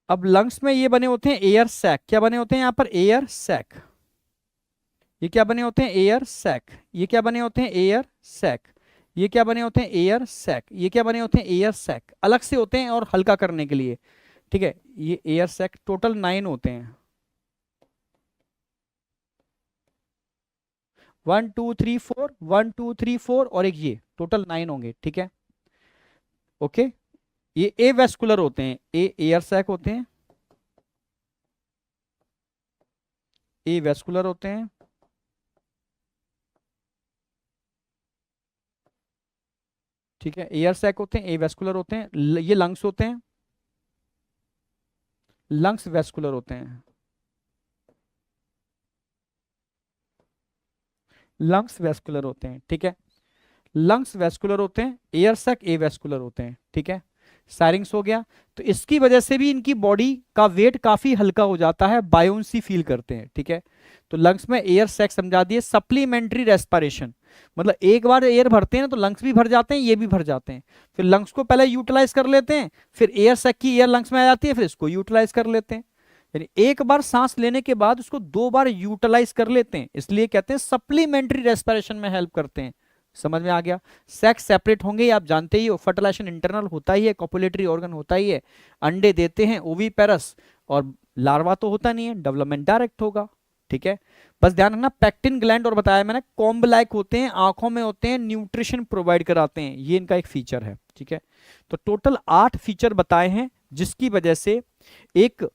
अब लंग्स में ये बने होते हैं एयर सैक, क्या बने होते हैं यहां पर, एयर सैक। ये क्या बने होते हैं, एयर सैक। ये क्या बने होते हैं, एयर सैक। ये क्या बने होते हैं, एयर सैक। ये क्या बने होते हैं, एयर सैक, अलग से होते हैं और हल्का करने के लिए। ठीक है। ये एयर सैक टोटल 9 होते हैं, 1 2 3 4, 1 2 3 4, और एक ये टोटल 9 होंगे। ठीक है। ओके। ये ए वेस्कुलर होते हैं, ए एयर सैक होते हैं, ए वेस्कुलर होते हैं, ठीक है, एयर सैक होते हैं, ए वेस्कुलर होते हैं। ये लंग्स होते हैं, लंग्स वेस्कुलर होते हैं, लंग्स वेस्कुलर होते हैं। ठीक है। लंग्स वेस्कुलर होते हैं, एयर सैक ए वेस्कुलर होते हैं। ठीक है। सायरिंग्स हो गया। तो इसकी वजह से भी इनकी बॉडी का वेट काफी हल्का हो जाता है, बायोन्सी फील करते हैं। ठीक है। तो लंग्स में एयर सैक समझा दिए। सप्लीमेंट्री रेस्पिरेशन, मतलब एक बार एयर भरते हैं ना, तो लंग्स भी भर जाते हैं, ये भी भर जाते हैं, फिर लंग्स को पहले यूटिलाइज कर लेते हैं, फिर एयर सैक की एयर लंग्स में आ जाती है, फिर इसको यूटिलाइज कर लेते हैं। यानी एक बार सांस लेने के बाद उसको 2 बार यूटिलाइज कर लेते हैं, इसलिए कहते हैं सप्लीमेंट्री रेस्पिरेशन में हेल्प करते हैं। समझ में आ गया। सेक्स सेपरेट होंगे, आप जानते ही हो, फर्टिलाइजेशन इंटरनल होता ही है, कॉपुलेटरी ऑर्गन होता ही है, अंडे देते हैं ओवीपेरस, और लार्वा तो होता नहीं है, डेवलपमेंट डायरेक्ट होगा। ठीक है। बस ध्यान रखना, पैक्टिन ग्लैंड और बताया मैंने, कॉम्ब लाइक होते हैं, आंखों में होते हैं, न्यूट्रिशन प्रोवाइड कराते हैं, ये इनका एक फीचर है। ठीक है। तो टोटल 8 फीचर बताए हैं, जिसकी वजह से एक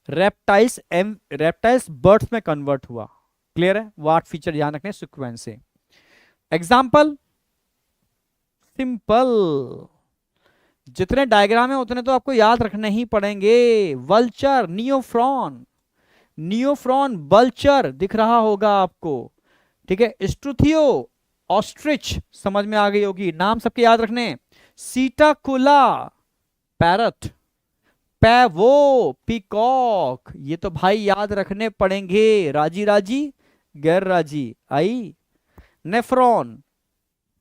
रेप्टाइल्स बर्ड्स में कन्वर्ट हुआ। क्लियर है। वो 8 फीचर ध्यान रखने सीक्वेंस से। एग्जाम्पल, सिंपल, जितने डायग्राम है उतने तो आपको याद रखने ही पड़ेंगे। वल्चर, नियोफ्रॉन, नियोफ्रॉन बल्चर दिख रहा होगा आपको। ठीक है। स्ट्रुथियो, ऑस्ट्रिच, समझ में आ गई होगी, नाम सबके याद रखने। सीटाकुला, पैरट, पैवो, पीकॉक, ये तो भाई याद रखने पड़ेंगे। राजी राजी, गैर राजी आई। नेफ्रॉन,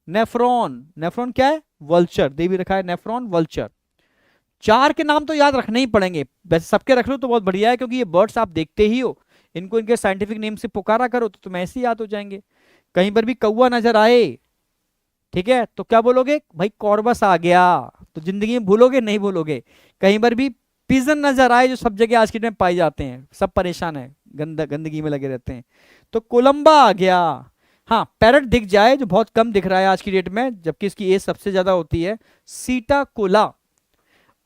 नेफ्रॉन, नेफ्रॉन क्या है, वल्चर, दे भी रखा है, नेफ्रॉन वल्चर। 4 के नाम तो याद रखने ही पड़ेंगे, वैसे सबके रख लो तो बहुत बढ़िया है, क्योंकि ये बर्ड्स आप देखते ही हो, इनको इनके साइंटिफिक नेम से पुकारा करो तो तुम्हें ऐसे ही याद हो जाएंगे। कहीं पर भी कौवा नजर आए ठीक है, तो क्या बोलोगे भाई, कॉर्बस आ गया। तो जिंदगी में भूलोगे नहीं भूलोगे, कहीं पर भी पिजन नजर आए जो सब जगह आज की डेट में पाई जाते हैं, सब परेशान है, गंदगी में लगे रहते हैं, तो कोलंबा आ गया। हाँ, पैरट दिख जाए जो बहुत कम दिख रहा है आज की डेट में, जबकि इसकी एज सबसे ज्यादा होती है, सीटा कोला।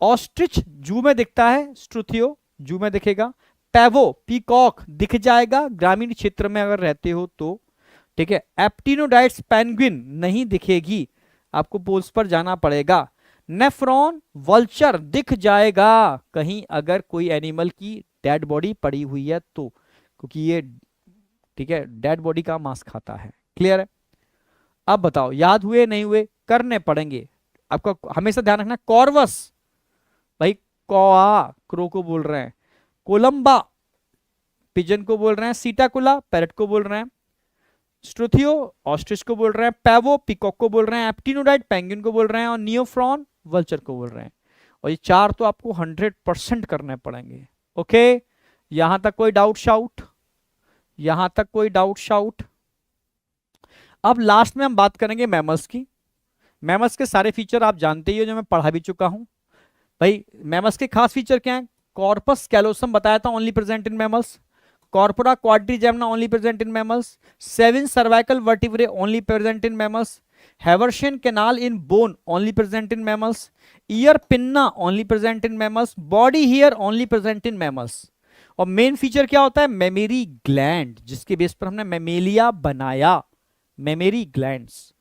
ऑस्ट्रिच जू में दिखता है, स्ट्रुथियो जू में दिखेगा। पैवो पीकॉक दिख जाएगा ग्रामीण क्षेत्र में अगर रहते हो तो, ठीक है। एप्टिनोडाइट्स पेंगुइन नहीं दिखेगी, आपको पोल्स पर जाना पड़ेगा। नेफ्रॉन वल्चर दिख जाएगा कहीं अगर कोई एनिमल की डेड बॉडी पड़ी हुई है तो, क्योंकि ये, ठीक है, डेड बॉडी का मांस खाता है। क्लियर है? अब बताओ याद हुए नहीं हुए, करने पड़ेंगे आपको, हमेशा ध्यान रखना। कॉर्वस भाई, कौआ क्रो को बोल रहे हैं, कोलंबा पिजन को बोल रहे हैं, सीटाकुला पैरट को बोल रहे हैं, स्ट्रुथियो ऑस्ट्रिच को बोल रहे हैं, पैवो पीकॉक को बोल रहे हैं, एप्टिनोडाइट पेंगुइन को बोल रहे हैं, और नियोफ्रॉन वल्चर को बोल रहे हैं। और ये चार तो आपको 100% करने पड़ेंगे। ओके, यहां तक कोई डाउट शाउट? यहां तक कोई डाउट शाउट? अब लास्ट में हम बात करेंगे मैमल्स की। मैमल्स के सारे फीचर आप जानते ही हो, जो मैं पढ़ा भी चुका हूं। भाई मैमल्स के खास फीचर क्या है? कॉर्पस कैलोसम बताया था, only present in mammals. Corpora quadrigemina only present in mammals. 7 cervical vertebrae only present in mammals. Haversian canal in bone only present in mammals. Ear pinna only present in mammals. Body hair only present in mammals. और main feature क्या होता है? Mammary gland, जिसके base पर हमने Mammalia बनाया। Mammary glands,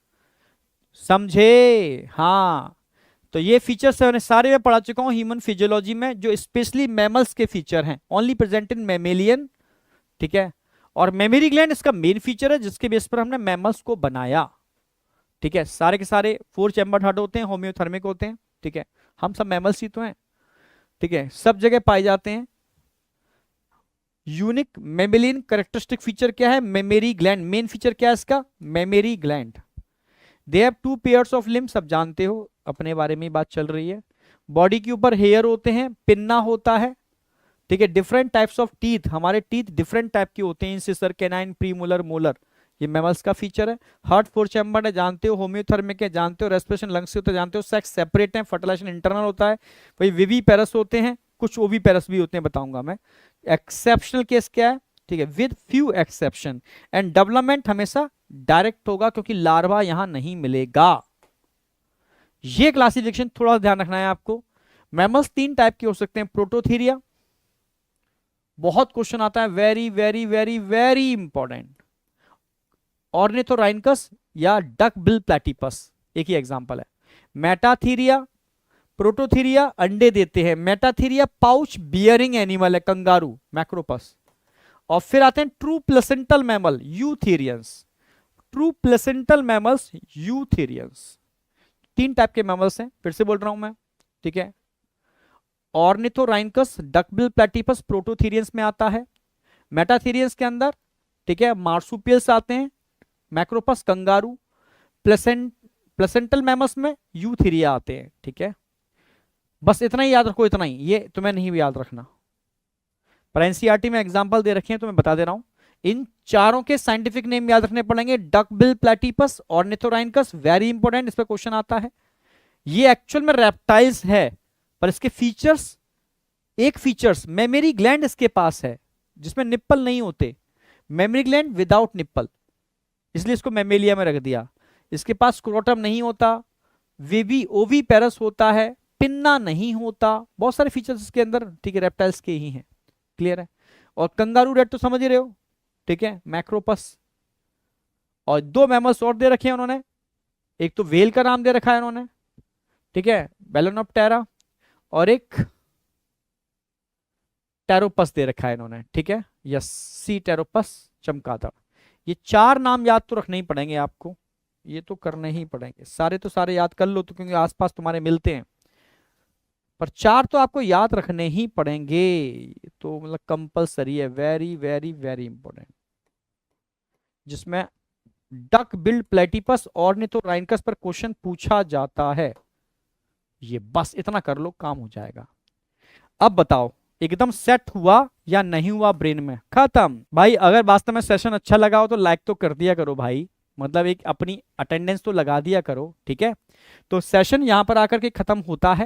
समझे? हाँ, तो ये फीचर्स मैंने सारे में पढ़ा चुका हूं ह्यूमन फिजियोलॉजी में, जो स्पेशली मैमल्स के फीचर हैं, ओनली प्रेजेंट इन मैमेलियन। ठीक है, और मेमोरी ग्लैंड इसका मेन फीचर है, जिसके बेस पर हमने मैमल्स को बनाया। ठीक है, सारे के सारे 4 चैम्बर हार्ट होते हैं, होम्योथर्मिक होते हैं। ठीक है, हम सब मैमल्स ही तो हैं। ठीक है, सब जगह पाए जाते हैं। यूनिक मेमेलियन कैरेक्टरिस्टिक फीचर क्या है? Memory gland. मेन फीचर क्या है इसका? Memory gland. They have 2 pairs of limb, सब जानते हो, अपने बारे में बात चल रही है। बॉडी के ऊपर हेयर होते हैं, पिन्ना होता है। ठीक है, डिफरेंट टाइप्स ऑफ टीथ, हमारे टीथ डिफरेंट टाइप के होते हैं, इंसिसर, कैनाइन, प्रीमोलर, मोलर, ये मैमल्स का फीचर है। हार्ट 4 चैम्बर है, जानते हो। होम्योथर्मिक है, जानते हो। रेस्पिरेशन लंग्स से होता है, जानते हो। सेक्स सेपरेट है, फर्टिलाइजेशन इंटरनल होता है। वही विवी पैरस होते हैं, कुछ ओवी पैरस भी होते हैं, बताऊंगा मैं। एक्सेप्शनल केस क्या है? ठीक है, with few exception. And development हमेशा डायरेक्ट होगा, क्योंकि लार्वा यहां नहीं मिलेगा। ये क्लासिफिकेशन थोड़ा ध्यान रखना है आपको। मैमल्स 3 टाइप के हो सकते हैं। प्रोटोथीरिया, बहुत क्वेश्चन आता है, very very very very important. Ornithorhynchus या डक बिल प्लेटिपस, एक ही एग्जांपल है। मेटाथीरिया, प्रोटोथीरिया अंडे देते हैं। मेटाथीरिया पाउच बियरिंग एनिमल है, कंगारू, मैक्रोपस। और फिर आते हैं true placental mammal, Eutherians. True placental mammals, Eutherians. 3 type के मैमल्स हैं, फिर से बोल रहा हूं मैं। ठीक है, ऑर्निथोराइनकस, डकबिल प्लेटिपस प्रोटोथीरियंस में आता है। मेटाथीरियंस के अंदर, ठीक है, मार्सुपियल्स आते हैं, मैक्रोपस, कंगारू। प्लेसेंटल मैमल्स में यूथेरिया आते हैं। ठीक है, बस इतना ही याद रखो, इतना ही, ये तुम्हें नहीं भी याद रखना। पर एनसीईआरटी में एग्जांपल दे रखे हैं तो मैं बता दे रहा हूं। इन चारों के साइंटिफिक नेम याद रखने पड़ेंगे। डकबिल प्लेटिपस, ऑर्निथोराइनकस, वेरी इंपॉर्टेंट, इस पर क्वेश्चन आता है। ये एक्चुअल में रेप्टाइल्स है, पर इसके फीचर्स, एक फीचर्स मेमोरी ग्लैंड इसके पास है, जिसमें निप्पल नहीं होते। मेमोरी ग्लैंड विदाउट निप्पल, इसलिए इसको मेमेलिया में रख दिया। इसके पास स्क्रोटम नहीं होता, वेवी ओवी पैरस होता है, पिन्ना नहीं होता, बहुत सारे फीचर्स इसके अंदर, ठीक है, रेप्टाइल्स के ही हैं। क्लियर है? और कंगारू रेड तो समझ ही रहे हो, ठीक है, मैक्रोपस। और 2 मैमल्स और दे रखे हैं उन्होंने, एक तो वेल का नाम दे रखा है उन्होंने, ठीक है, बेलोनोप्टेरा, और एक टेरोपस दे रखा है इन्होंने। ठीक है, यस, सी टेरोपस, चमगादड़। ये 4 नाम याद तो रखने ही पड़ेंगे आपको, ये तो करने ही पड़ेंगे, सारे तो सारे याद कर लो तो, क्योंकि आसपास तुम्हारे मिलते हैं, पर 4 तो आपको याद रखने ही पड़ेंगे। तो मतलब कंपलसरी है, वेरी वेरी वेरी इंपॉर्टेंट, जिसमें डक बिल्ड प्लेटिपस, ऑर्निथोराइनकस पर क्वेश्चन पूछा जाता है। ये बस इतना कर लो, काम हो जाएगा। अब बताओ एकदम सेट हुआ या नहीं हुआ ब्रेन में? खत्म भाई। अगर वास्तव में सेशन अच्छा लगा हो तो लाइक तो कर दिया करो भाई। मतलब एक अपनी अटेंडेंस तो लगा दिया करो, ठीक है। तो सेशन यहां पर आकर के खत्म होता है,